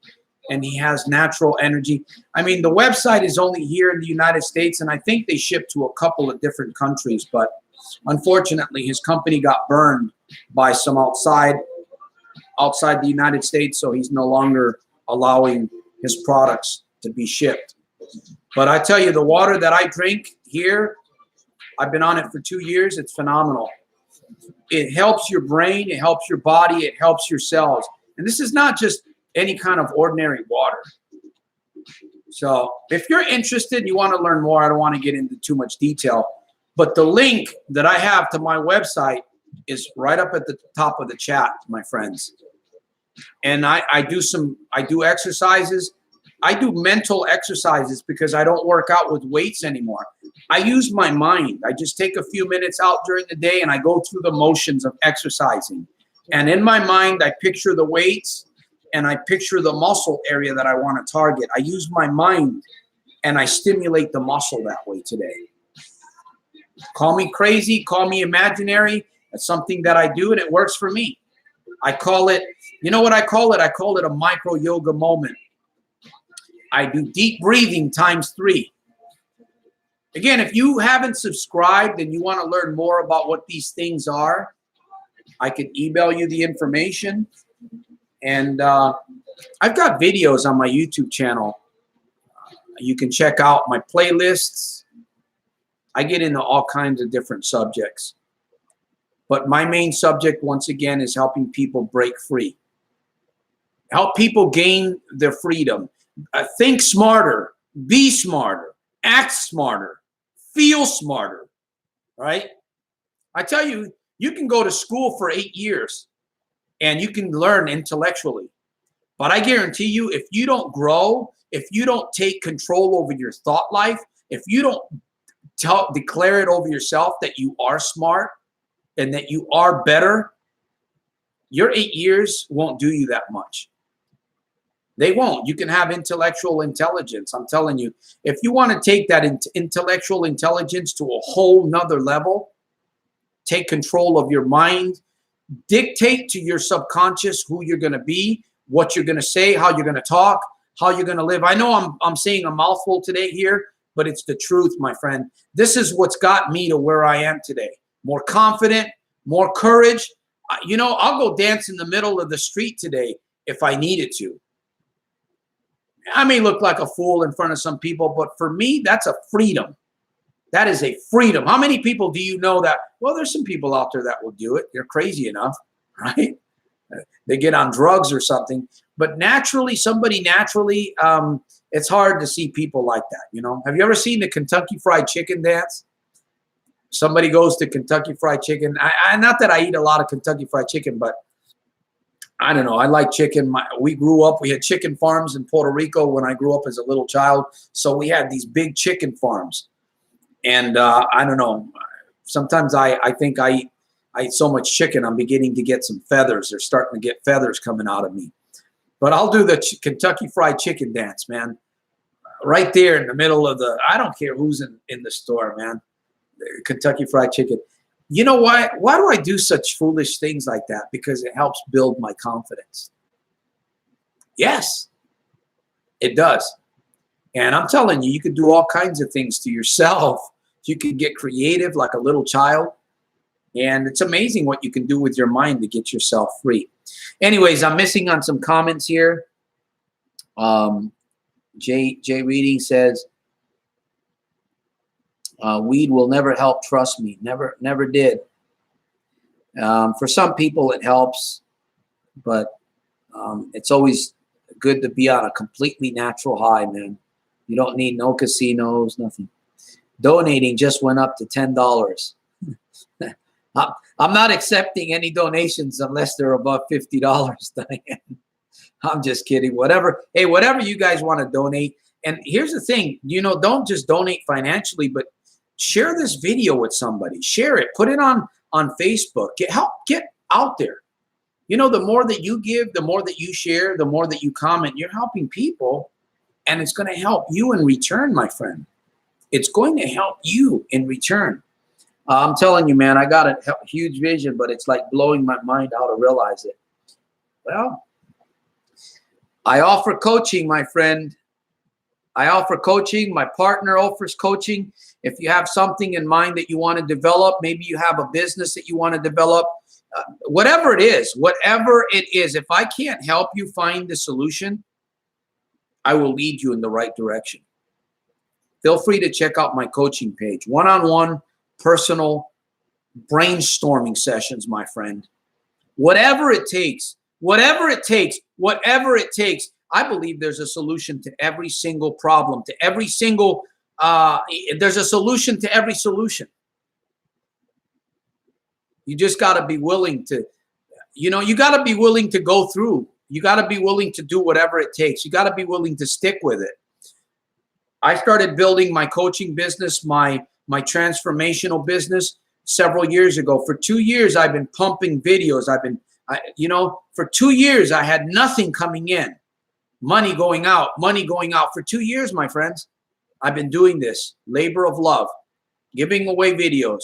And he has natural energy. I mean, the website is only here in the United States, and I think they ship to a couple of different countries. But unfortunately, his company got burned by some outside the United States, so he's no longer allowing his products to be shipped. But I tell you, the water that I drink here, I've been on it for 2 years. It's phenomenal. It helps your brain. It helps your body. It helps your cells. And this is not just any kind of ordinary water. So if you're interested, you want to learn more, I don't want to get into too much detail, but the link that I have to my website is right up at the top of the chat, my friends. And I do exercises. I do mental exercises because I don't work out with weights anymore. I use my mind. I just take a few minutes out during the day and I go through the motions of exercising. And in my mind, I picture the weights and I picture the muscle area that I want to target. I use my mind and I stimulate the muscle that way today. Call me crazy, call me imaginary. That's something that I do and it works for me. I call it, you know what I call it? I call it a micro yoga moment. I do deep breathing ×3. Again, if you haven't subscribed and you want to learn more about what these things are, I can email you the information. And I've got videos on my YouTube channel. You can check out my playlists. I get into all kinds of different subjects. But my main subject, once again, is helping people break free. Help people gain their freedom. Think smarter, be smarter, act smarter, feel smarter, right? I tell you, you can go to school for 8 years and you can learn intellectually. But I guarantee you, if you don't grow, if you don't take control over your thought life, if you don't declare it over yourself that you are smart and that you are better, your 8 years won't do you that much. They won't. You can have intellectual intelligence. I'm telling you, if you want to take that intellectual intelligence to a whole nother level, take control of your mind, dictate to your subconscious who you're going to be, what you're going to say, how you're going to talk, how you're going to live. I know I'm saying a mouthful today here, but it's the truth, my friend. This is what's got me to where I am today. More confident, more courage. You know, I'll go dance in the middle of the street today if I needed to. I may look like a fool in front of some people, but for me, that's a freedom. That is a freedom. How many people do you know that? Well, there's some people out there that will do it. They're crazy enough, right? They get on drugs or something. But naturally, it's hard to see people like that, you know? Have you ever seen the Kentucky Fried Chicken dance? Somebody goes to Kentucky Fried Chicken. Not that I eat a lot of Kentucky Fried Chicken, but I don't know. I like chicken. We grew up, we had chicken farms in Puerto Rico when I grew up as a little child. So we had these big chicken farms. And I don't know. Sometimes I think I eat so much chicken, I'm beginning to get some feathers. They're starting to get feathers coming out of me. But I'll do the Kentucky Fried Chicken dance, man. Right there in the middle of I don't care who's in the store, man. Kentucky Fried Chicken. You know why? Why do I do such foolish things like that? Because it helps build my confidence. Yes, it does. And I'm telling you, you can do all kinds of things to yourself. You can get creative like a little child. And it's amazing what you can do with your mind to get yourself free. Anyways, I'm missing on some comments here. Jay Reading says, weed will never help, trust me. Never did. For some people it helps, but it's always good to be on a completely natural high, man. You don't need no casinos, nothing. Donating just went up to $10. I'm not accepting any donations unless they're above $50, Diane. I'm just kidding. Whatever you guys want to donate. And here's the thing, you know, don't just donate financially, but share this video with somebody. Share it. Put it on Facebook. Get out there. You know, the more that you give, the more that you share, the more that you comment, you're helping people, and it's going to help you in return, my friend. It's going to help you in return. I'm telling you, man, I got a huge vision, but it's like blowing my mind how to realize it. Well, I offer coaching, my friend. I offer coaching. My partner offers coaching. If you have something in mind that you want to develop, maybe you have a business that you want to develop, whatever it is, if I can't help you find the solution, I will lead you in the right direction. Feel free to check out my coaching page. One-on-one personal brainstorming sessions, my friend. Whatever it takes, Whatever it takes, whatever it takes. I believe there's a solution to every single problem, to every single, there's a solution to every solution. You just got to be willing to, you got to be willing to go through. You got to be willing to do whatever it takes. You got to be willing to stick with it. I started building my coaching business, my transformational business several years ago. For 2 years, I've been pumping videos. For 2 years, I had nothing coming in. Money going out. For 2 years, my friends, I've been doing this. Labor of love. Giving away videos.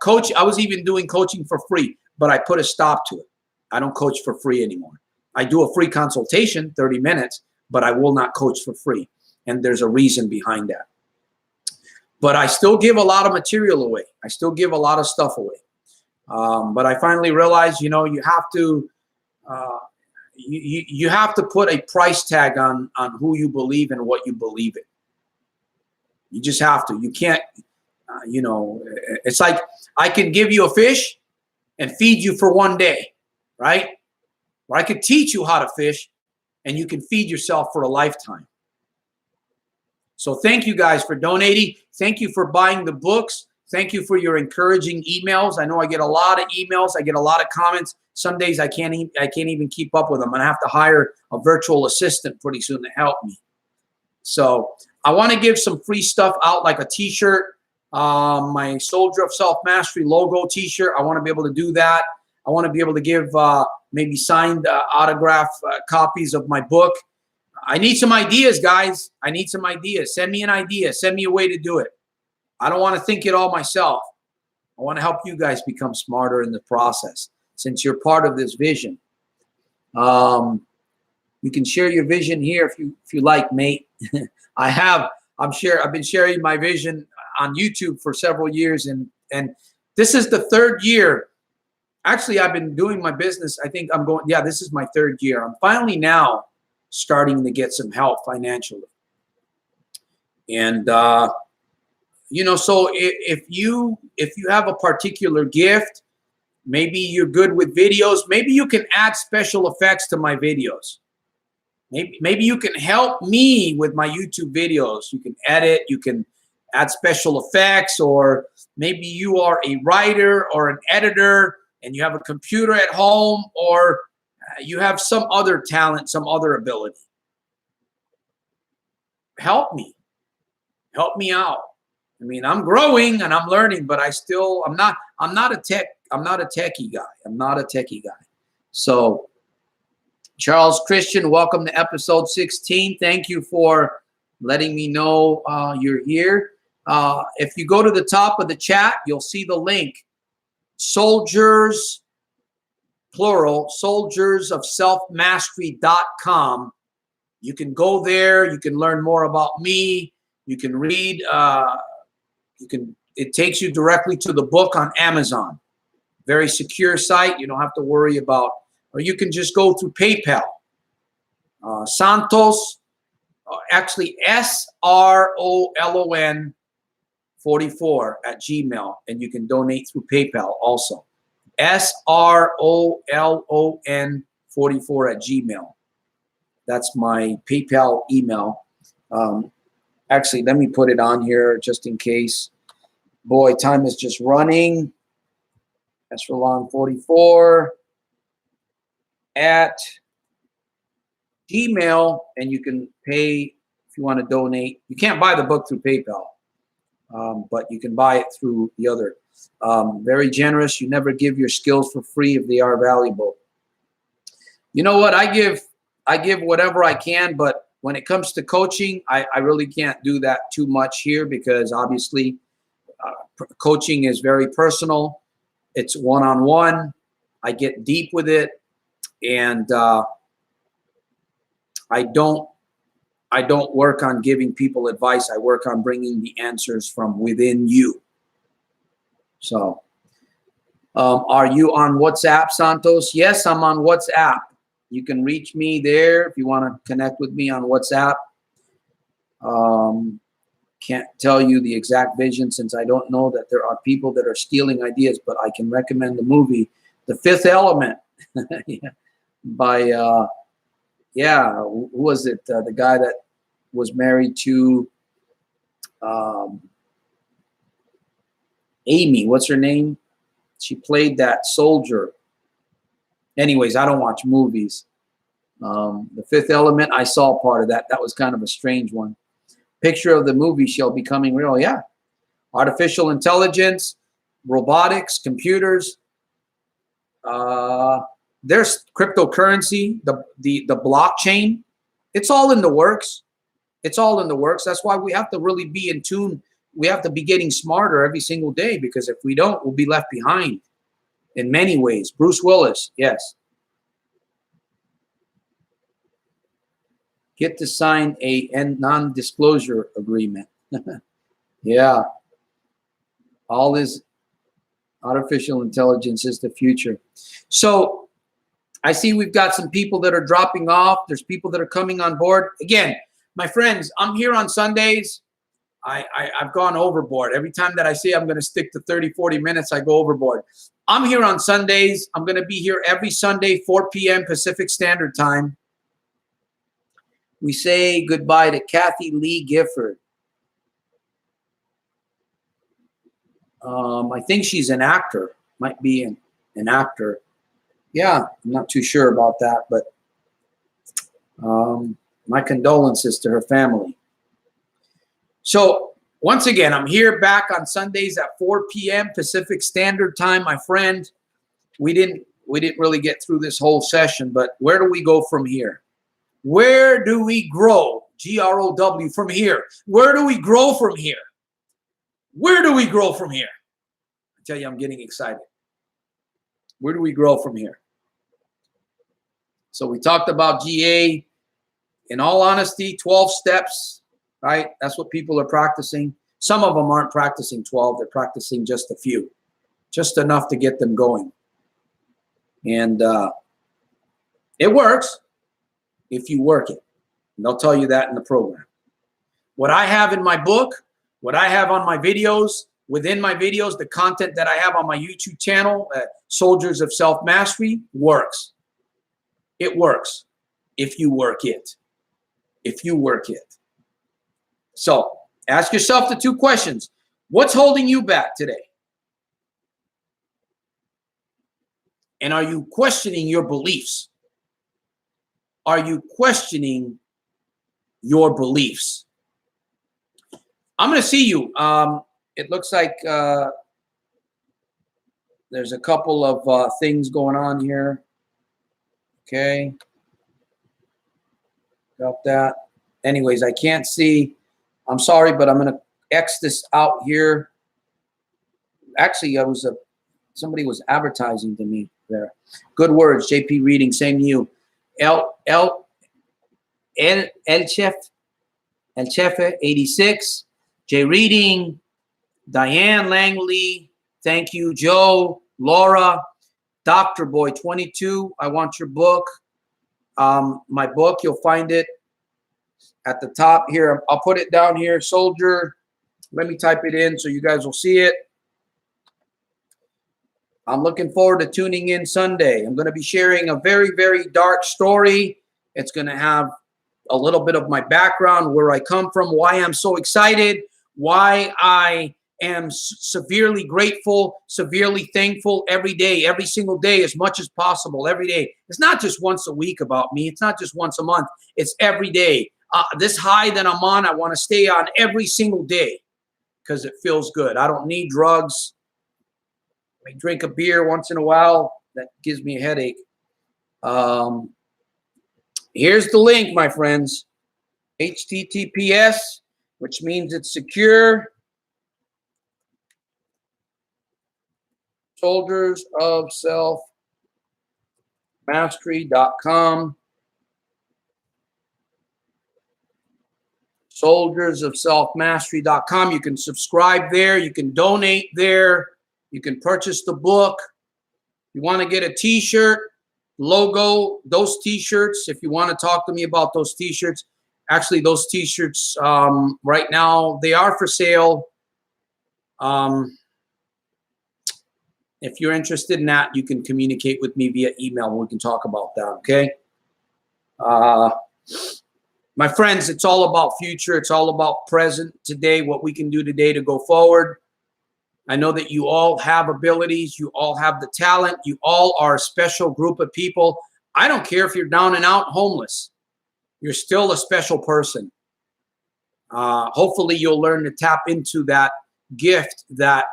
Coach, I was even doing coaching for free, but I put a stop to it. I don't coach for free anymore. I do a free consultation, 30 minutes, but I will not coach for free. And there's a reason behind that. But I still give a lot of material away. I still give a lot of stuff away. But I finally realized, you have to you have to put a price tag on who you believe and what you believe in. You just have to. You can't, it's like I can give you a fish and feed you for 1 day, right? Or I could teach you how to fish and you can feed yourself for a lifetime. So thank you guys for donating. Thank you for buying the books. Thank you for your encouraging emails. I know I get a lot of emails. I get a lot of comments. Some days I can't even keep up with them. I'm gonna have to hire a virtual assistant pretty soon to help me. So I want to give some free stuff out, like a t-shirt, my Soldier of Self-Mastery logo t-shirt. I want to be able to do that. I want to be able to give maybe signed autograph copies of my book. I need some ideas, guys. I need some ideas. Send me an idea. Send me a way to do it. I don't want to think it all myself. I want to help you guys become smarter in the process, since you're part of this vision. You can share your vision here if you like, mate. I've been sharing my vision on YouTube for several years, and this is the 3rd year. Actually, I've been doing my business. I think this is my 3rd year. I'm finally now starting to get some help financially. And so if you have a particular gift, maybe you're good with videos, maybe you can add special effects to my videos. Maybe you can help me with my YouTube videos. You can edit, you can add special effects, or maybe you are a writer or an editor and you have a computer at home, or you have some other talent, some other ability. Help me. Help me out. I mean, I'm growing and I'm learning, but I'm not a techie guy. I'm not a techie guy. So Charles Christian, welcome to episode 16. Thank you for letting me know you're here. If you go to the top of the chat, you'll see the link. Soldiers, plural, soldiersofselfmastery.com. You can go there. You can learn more about me. You can read. It takes you directly to the book on Amazon. Very secure site. You don't have to worry about, or you can just go through PayPal. Santos, actually SROLON 44 at Gmail, and you can donate through PayPal also. SROLON 44 at Gmail. That's my PayPal email. Actually, let me put it on here just in case. Boy, time is just running. Santos Rolon 44 at Gmail, and you can pay if you want to donate. You can't buy the book through PayPal, but you can buy it through the other. Very generous. You never give your skills for free if they are valuable. You know what? I give whatever I can, but when it comes to coaching, I really can't do that too much here, because obviously coaching is very personal. It's one-on-one. I get deep with it, and I don't work on giving people advice. I work on bringing the answers from within you. So, are you on WhatsApp, Santos? Yes, I'm on WhatsApp. You can reach me there if you want to connect with me on WhatsApp. Can't tell you the exact vision, since I don't know that there are people that are stealing ideas, but I can recommend the movie The Fifth Element. Yeah. by yeah, who was it? The guy that was married to Amy. What's her name? She played that soldier. Anyways, I don't watch movies. The Fifth Element, I saw part of that. That was kind of a strange one. Picture of the movie shall becoming real. Yeah. Artificial intelligence, robotics, computers. There's cryptocurrency, the blockchain. It's all in the works. It's all in the works. That's why we have to really be in tune. We have to be getting smarter every single day, because if we don't, we'll be left behind in many ways. Bruce Willis, yes. Get to sign a non-disclosure agreement. Yeah. All this artificial intelligence is the future. So I see we've got some people that are dropping off. There's people that are coming on board. Again, my friends, I'm here on Sundays. I've gone overboard. Every time that I say I'm going to stick to 30, 40 minutes, I go overboard. I'm here on Sundays. I'm going to be here every Sunday, 4 p.m. Pacific Standard Time. We say goodbye to Kathy Lee Gifford. I think she's an actor. Might be an actor. Yeah, I'm not too sure about that, but my condolences to her family. So once again, I'm here back on Sundays at 4 p.m. Pacific Standard Time, my friend. We didn't really get through this whole session, but where do we go from here? Where do we grow? GROW from here. Where do we grow from here? Where do we grow from here? I tell you, I'm getting excited. Where do we grow from here? So we talked about GA. In all honesty, 12 steps, right? That's what people are practicing. Some of them aren't practicing 12. They're practicing just a few, just enough to get them going. And it works if you work it. And they'll tell you that in the program. What I have in my book, what I have on my videos, within my videos, the content that I have on my YouTube channel, Soldiers of Self-Mastery, works. It works if you work it. If you work it. So ask yourself the two questions. What's holding you back today? And are you questioning your beliefs? Are you questioning your beliefs? I'm going to see you. It looks like there's a couple of things going on here. Okay. Got that. Anyways, I can't see. I'm sorry, but I'm going to X this out here. Actually, somebody was advertising to me there. Good words, JP Reading, same to you. El Chef 86, J Reading, Diane Langley, thank you, Joe, Laura, Dr. Boy 22, I want your book. My book, you'll find it at the top here. I'll put it down here, Soldier. Let me type it in so you guys will see it. I'm looking forward to tuning in Sunday. I'm going to be sharing a very, very dark story. It's going to have a little bit of my background, where I come from, why I'm so excited, why I am severely grateful, severely thankful every day, every single day, as much as possible, every day. It's not just once a week about me. It's not just once a month. It's every day. This high that I'm on, I want to stay on every single day because it feels good. I don't need drugs. I drink a beer once in a while. That gives me a headache. Here's the link, my friends. HTTPS, which means it's secure. soldiersofselfmastery.com. soldiersofselfmastery.com. You can subscribe there. You can donate there. You can purchase the book. You want to get a t-shirt, logo, those t-shirts. If you want to talk to me about those t-shirts, actually those t-shirts right now, they are for sale. And if you're interested in that, you can communicate with me via email. We can talk about that, okay? My friends, it's all about future. It's all about present today, what we can do today to go forward. I know that you all have abilities. You all have the talent. You all are a special group of people. I don't care if you're down and out homeless. You're still a special person. Hopefully, you'll learn to tap into that gift that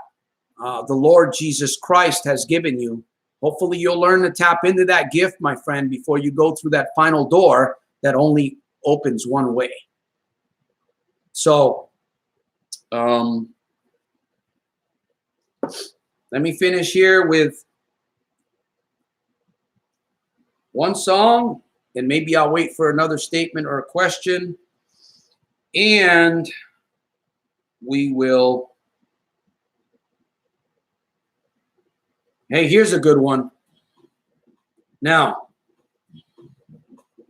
the Lord Jesus Christ has given you. Hopefully, you'll learn to tap into that gift, my friend, before you go through that final door that only opens one way. So, let me finish here with one song, and maybe I'll wait for another statement or a question, and we will. Hey, here's a good one. Now,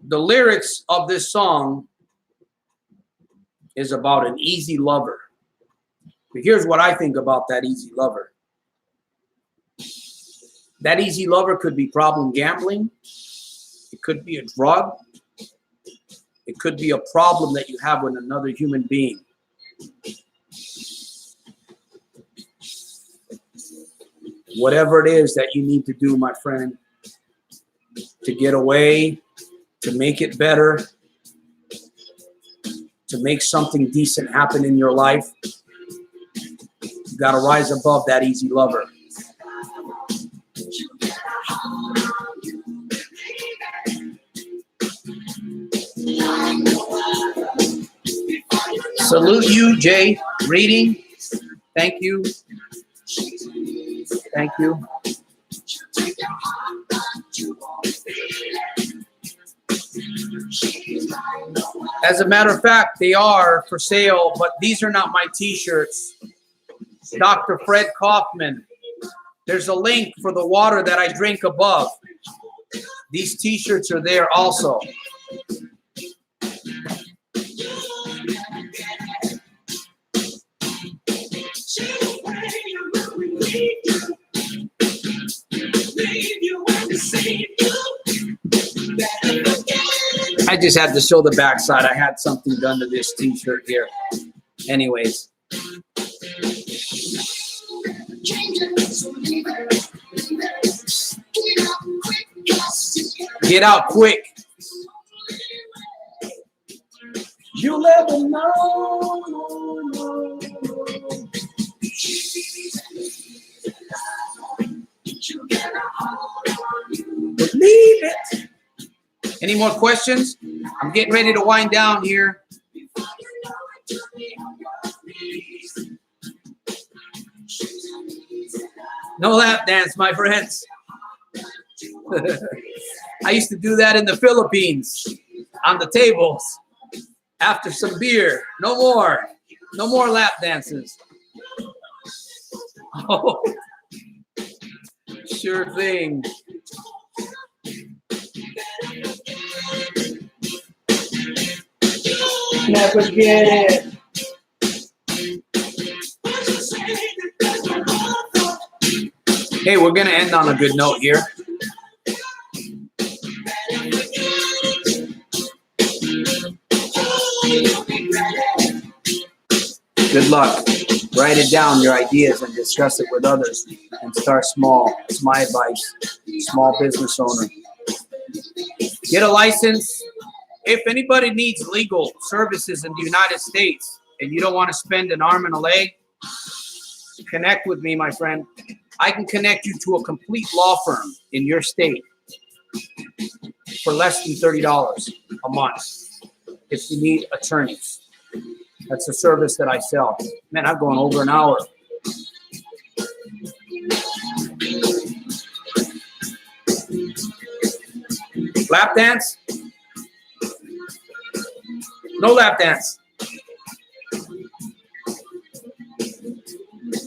the lyrics of this song is about an easy lover. But here's what I think about that easy lover. That easy lover could be problem gambling. It could be a drug. It could be a problem that you have with another human being. Whatever it is that you need to do, my friend, to get away, to make it better, to make something decent happen in your life, you got to rise above that easy lover. Salute you, Jay. Reading. Thank you. Thank you. As a matter of fact, they are for sale, but these are not my t-shirts. Dr. Fred Kaufman. There's a link for the water that I drink above. These t-shirts are there also. I just had to show the backside. I had something done to this t-shirt here. Anyways. Get out quick. You'll never know. Believe it. Any more questions? I'm getting ready to wind down here. No lap dance, my friends. I used to do that in the Philippines on the tables after some beer. No more. No more lap dances. Oh, sure thing. Never get it. Hey, we're going to end on a good note here. Good luck. Write it down, your ideas, and discuss it with others. And start small. It's my advice. Small business owner. Get a license. If anybody needs legal services in the United States and you don't want to spend an arm and a leg, connect with me, my friend. I can connect you to a complete law firm in your state for less than $30 a month if you need attorneys. That's a service that I sell. Man, I've gone over an hour. Lap dance? No lap dance.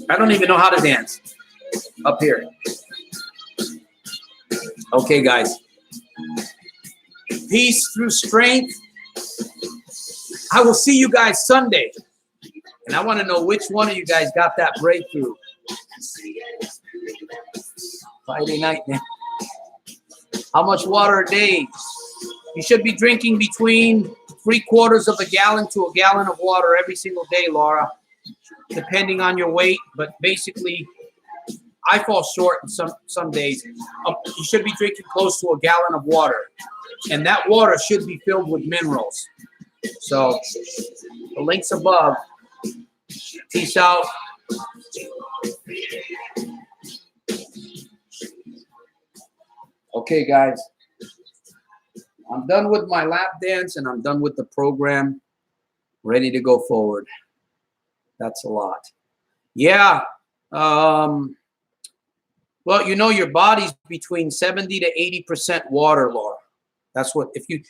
I don't even know how to dance up here. Okay, guys. Peace through strength. I will see you guys Sunday. And I want to know which one of you guys got that breakthrough. Friday night, man. How much water a day? You should be drinking between 3/4 of a gallon to a gallon of water every single day, Laura, depending on your weight. But basically, I fall short in some days. You should be drinking close to a gallon of water. And that water should be filled with minerals. So the link's above. Peace out. Okay, guys. I'm done with my lap dance and I'm done with the program. Ready to go forward. That's a lot. Yeah. Well, you know, your body's between 70 to 80% water, Laura. That's what, if you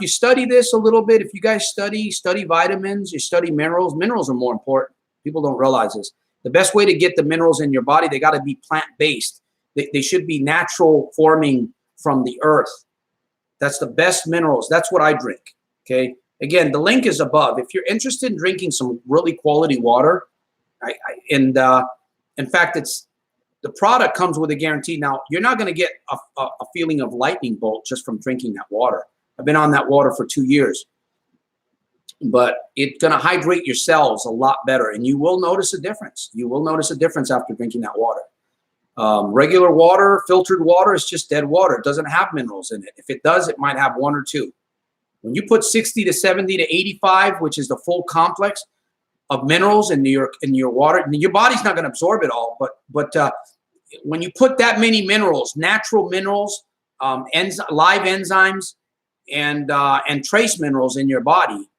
study this a little bit, if you guys study vitamins, you study minerals. Minerals are more important. People don't realize this. The best way to get the minerals in your body, they got to be plant-based. They should be natural forming from the earth. That's the best minerals. That's what I drink. Okay. Again, the link is above. If you're interested in drinking some really quality water, in fact, the product comes with a guarantee. Now, you're not going to get a feeling of lightning bolt just from drinking that water. I've been on that water for 2 years, but it's going to hydrate your cells a lot better, and you will notice a difference. You will notice a difference after drinking that water. Regular water, filtered water, is just dead water. It doesn't have minerals in it. If it does, it might have 1 or 2. When you put 60 to 70 to 85, which is the full complex of minerals in your water, your body's not going to absorb it all. But when you put that many minerals, natural minerals, live enzymes, and trace minerals in your body,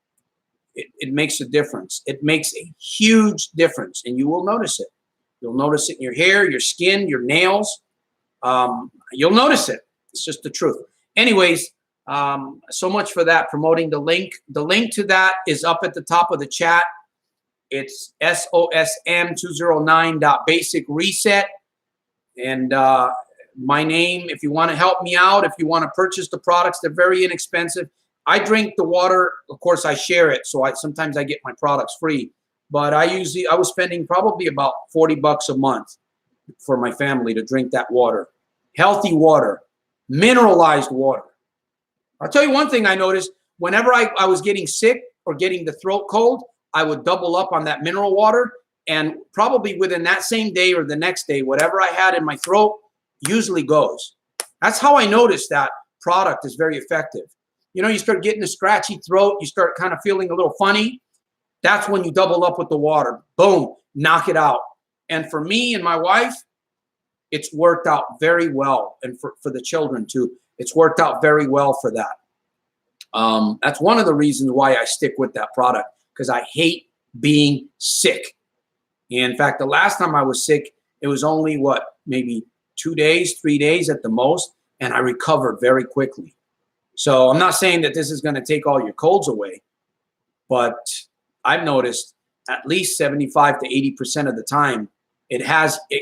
it makes a difference. It makes a huge difference, and you will notice it. You'll notice it in your hair, your skin, your nails. You'll notice it. It's just the truth. Anyways, so much for that, promoting the link. The link to that is up at the top of the chat. It's SOSM209.basic-reset. And my name, if you want to help me out, if you want to purchase the products, they're very inexpensive. I drink the water. Of course, I share it. So sometimes I get my products free. But I was spending probably about $40 a month for my family to drink that water. Healthy water, mineralized water. I'll tell you one thing I noticed. Whenever I was getting sick or getting the throat cold, I would double up on that mineral water. And probably within that same day or the next day, whatever I had in my throat usually goes. That's how I noticed that product is very effective. You know, you start getting a scratchy throat. You start kind of feeling a little funny. That's when you double up with the water. Boom, knock it out. And for me and my wife, it's worked out very well. And for the children too, it's worked out very well for that. That's one of the reasons why I stick with that product, because I hate being sick. In fact, the last time I was sick, it was only maybe 2 days, 3 days at the most, and I recovered very quickly. So I'm not saying that this is going to take all your colds away, but I've noticed at least 75 to 80% of the time, it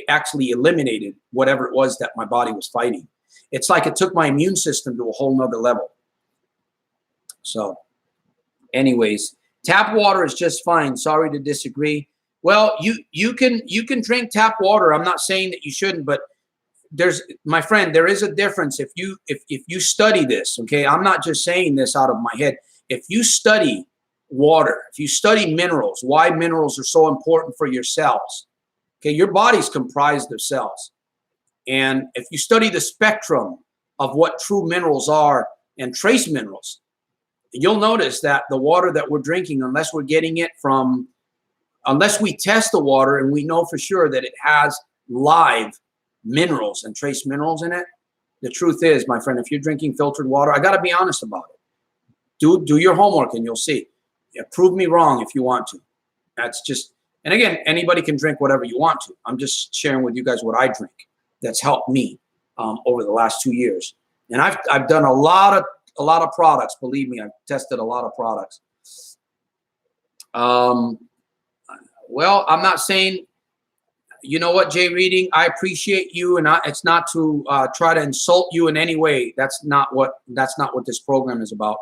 actually eliminated whatever it was that my body was fighting. It's like it took my immune system to a whole nother level. So anyways, tap water is just fine. Sorry to disagree. Well, you can drink tap water. I'm not saying that you shouldn't, but my friend, there is a difference if you study this, okay? I'm not just saying this out of my head. If you study water, if you study minerals, why minerals are so important for your cells, okay? Your body's comprised of cells. And if you study the spectrum of what true minerals are and trace minerals, you'll notice that the water that we're drinking, unless we test the water and we know for sure that it has live minerals and trace minerals in it, the truth is, my friend, if you're drinking filtered water, I got to be honest about it. Do your homework and you'll see. Yeah, prove me wrong if you want to. That's just, and again, anybody can drink whatever you want to. I'm just sharing with you guys what I drink. That's helped me over the last 2 years. And I've done a lot of products. Believe me, I've tested a lot of products. Well, I'm not saying, you know what, Jay Reading, I appreciate you, and it's not to try to insult you in any way. That's not what this program is about.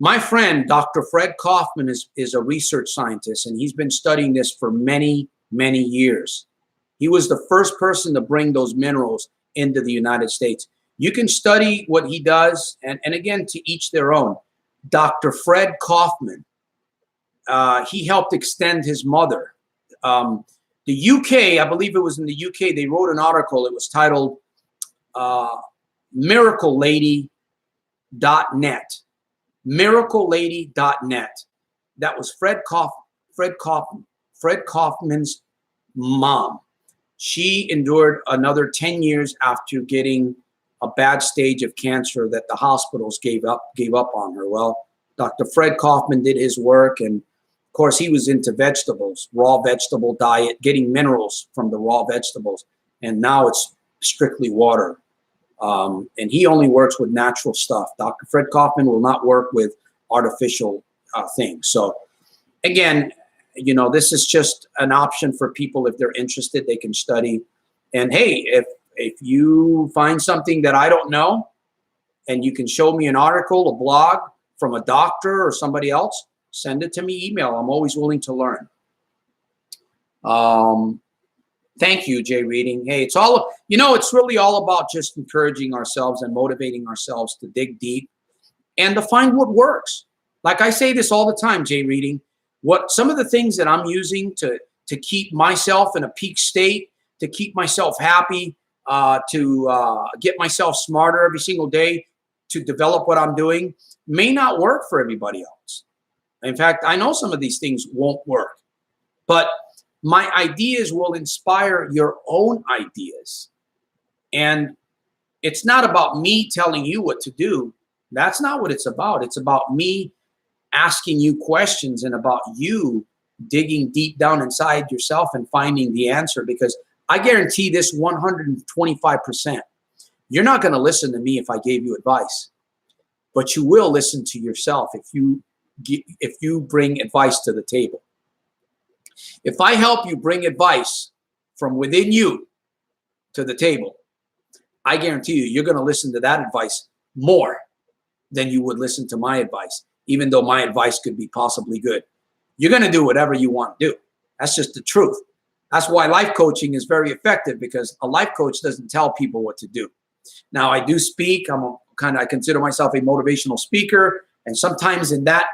My friend, Dr. Fred Kaufman, is a research scientist, and he's been studying this for many, many years. He was the first person to bring those minerals into the United States. You can study what he does, and again, to each their own. Dr. Fred Kaufman, he helped extend his mother. The UK, I believe it was in the UK, they wrote an article. It was titled miraclelady.net. Miraclelady.net. That was Fred Kaufman's mom. She endured another 10 years after getting a bad stage of cancer that the hospitals gave up on her. Well, Dr. Fred Kaufman did his work, and of course he was into vegetables, raw vegetable diet, getting minerals from the raw vegetables, and now it's strictly water. And he only works with natural stuff. Dr. Fred Kaufman will not work with artificial things. So again, you know, this is just an option for people. If they're interested, they can study. And hey, if you find something that I don't know and you can show me an article, a blog from a doctor or somebody else, send it to me, email. I'm always willing to learn. Thank you, Jay Reading. Hey, it's all, you know, it's really all about just encouraging ourselves and motivating ourselves to dig deep and to find what works. Like I say this all the time, Jay Reading, what some of the things that I'm using to keep myself in a peak state, to keep myself happy, to get myself smarter every single day, to develop what I'm doing, may not work for everybody else. In fact, I know some of these things won't work, but my ideas will inspire your own ideas. And it's not about me telling you what to do. That's not what it's about. It's about me asking you questions and about you digging deep down inside yourself and finding the answer, because I guarantee this 125%. You're not going to listen to me if I gave you advice, but you will listen to yourself if you bring advice to the table. If I help you bring advice from within you to the table, I guarantee you're going to listen to that advice more than you would listen to my advice, even though my advice could be possibly good. You're going to do whatever you want to do. That's just the truth. That's why life coaching is very effective, because a life coach doesn't tell people what to do. Now, I do speak. I consider myself a motivational speaker, and sometimes in that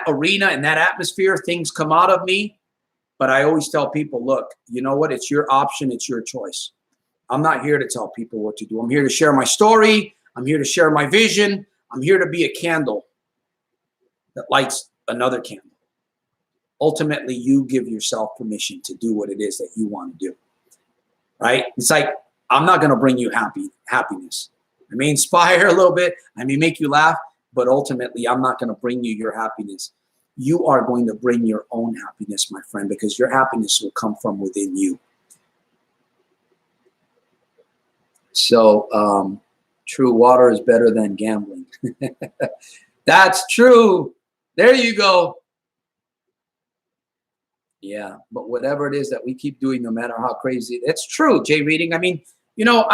arena, in that atmosphere, things come out of me. But I always tell people, look, you know what? It's your option. It's your choice. I'm not here to tell people what to do. I'm here to share my story. I'm here to share my vision. I'm here to be a candle that lights another candle. Ultimately, you give yourself permission to do what it is that you want to do, right? It's like, I'm not going to bring you happiness. I may inspire a little bit. I may make you laugh, but ultimately, I'm not going to bring you your happiness. You are going to bring your own happiness, my friend, because your happiness will come from within you. So, true, water is better than gambling. That's true. There you go. Yeah, but whatever it is that we keep doing, no matter how crazy, it's true, Jay Reading. I mean, you know,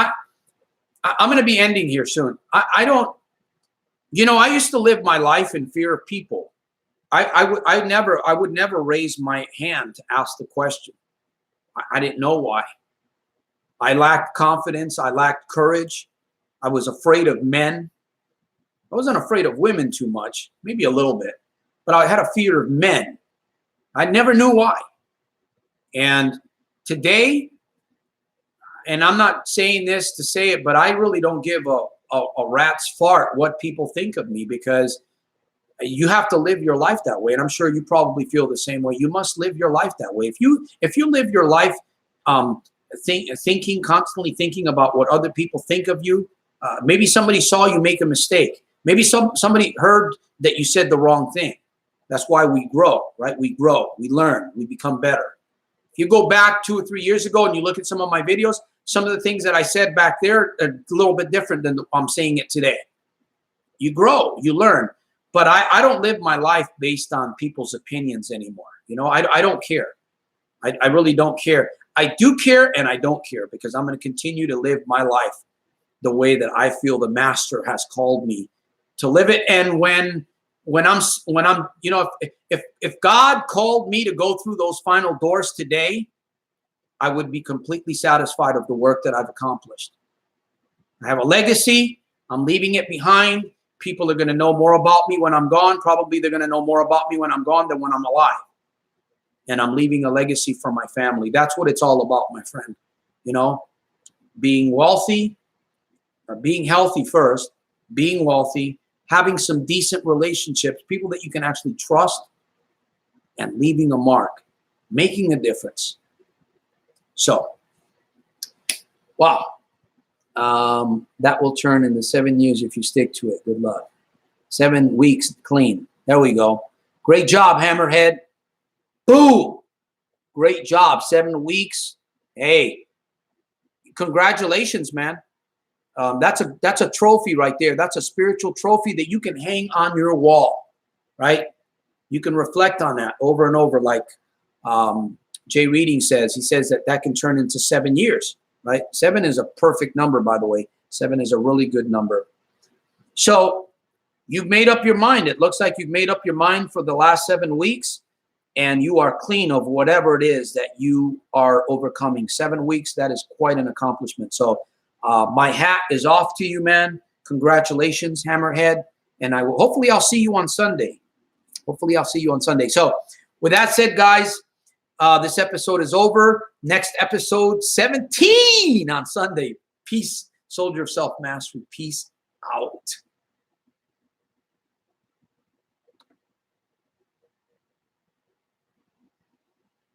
I'm going to be ending here soon. I don't, you know, I used to live my life in fear of people. I would never raise my hand to ask the question. I didn't know why. I lacked confidence. I lacked courage. I was afraid of men. I wasn't afraid of women too much, maybe a little bit, but I had a fear of men. I never knew why. And today, and I'm not saying this to say it, but I really don't give a rat's fart what people think of me, because you have to live your life that way. And I'm sure you probably feel the same way. You must live your life that way. If you live your life constantly thinking about what other people think of you, maybe somebody saw you make a mistake. Maybe somebody heard that you said the wrong thing. That's why we grow, right? We grow, we learn, we become better. If you go back 2 or 3 years ago and you look at some of my videos, some of the things that I said back there are a little bit different than I'm saying it today. You grow, you learn. But I don't live my life based on people's opinions anymore. You know, I don't care. I really don't care. I do care and I don't care, because I'm going to continue to live my life the way that I feel the master has called me to live it. And when when I'm, you know, if God called me to go through those final doors today, I would be completely satisfied of the work that I've accomplished. I have a legacy. I'm leaving it behind. People are going to know more about me when I'm gone. Probably they're going to know more about me when I'm gone than when I'm alive. And I'm leaving a legacy for my family. That's what it's all about, my friend. You know, being wealthy, or being healthy first, being wealthy, having some decent relationships, people that you can actually trust, and leaving a mark, making a difference. So, wow. That will turn into 7 years if you stick to it. Good luck. 7 weeks clean. There we go. Great job, Hammerhead. Boom. Great job. 7 weeks. Hey, congratulations, man. That's a trophy right there. That's a spiritual trophy that you can hang on your wall, right? You can reflect on that over and over, like Jay Reading says. He says that can turn into 7 years, right? 7 is a perfect number, by the way. 7 is a really good number. So you've made up your mind. It looks like you've made up your mind for the last 7 weeks, and you are clean of whatever it is that you are overcoming. 7 weeks, that is quite an accomplishment. So my hat is off to you, man. Congratulations, Hammerhead. And hopefully I'll see you on Sunday. Hopefully I'll see you on Sunday. So with that said, guys, this episode is over. Next episode, 17 on Sunday. Peace, soldier of self-mastery. Peace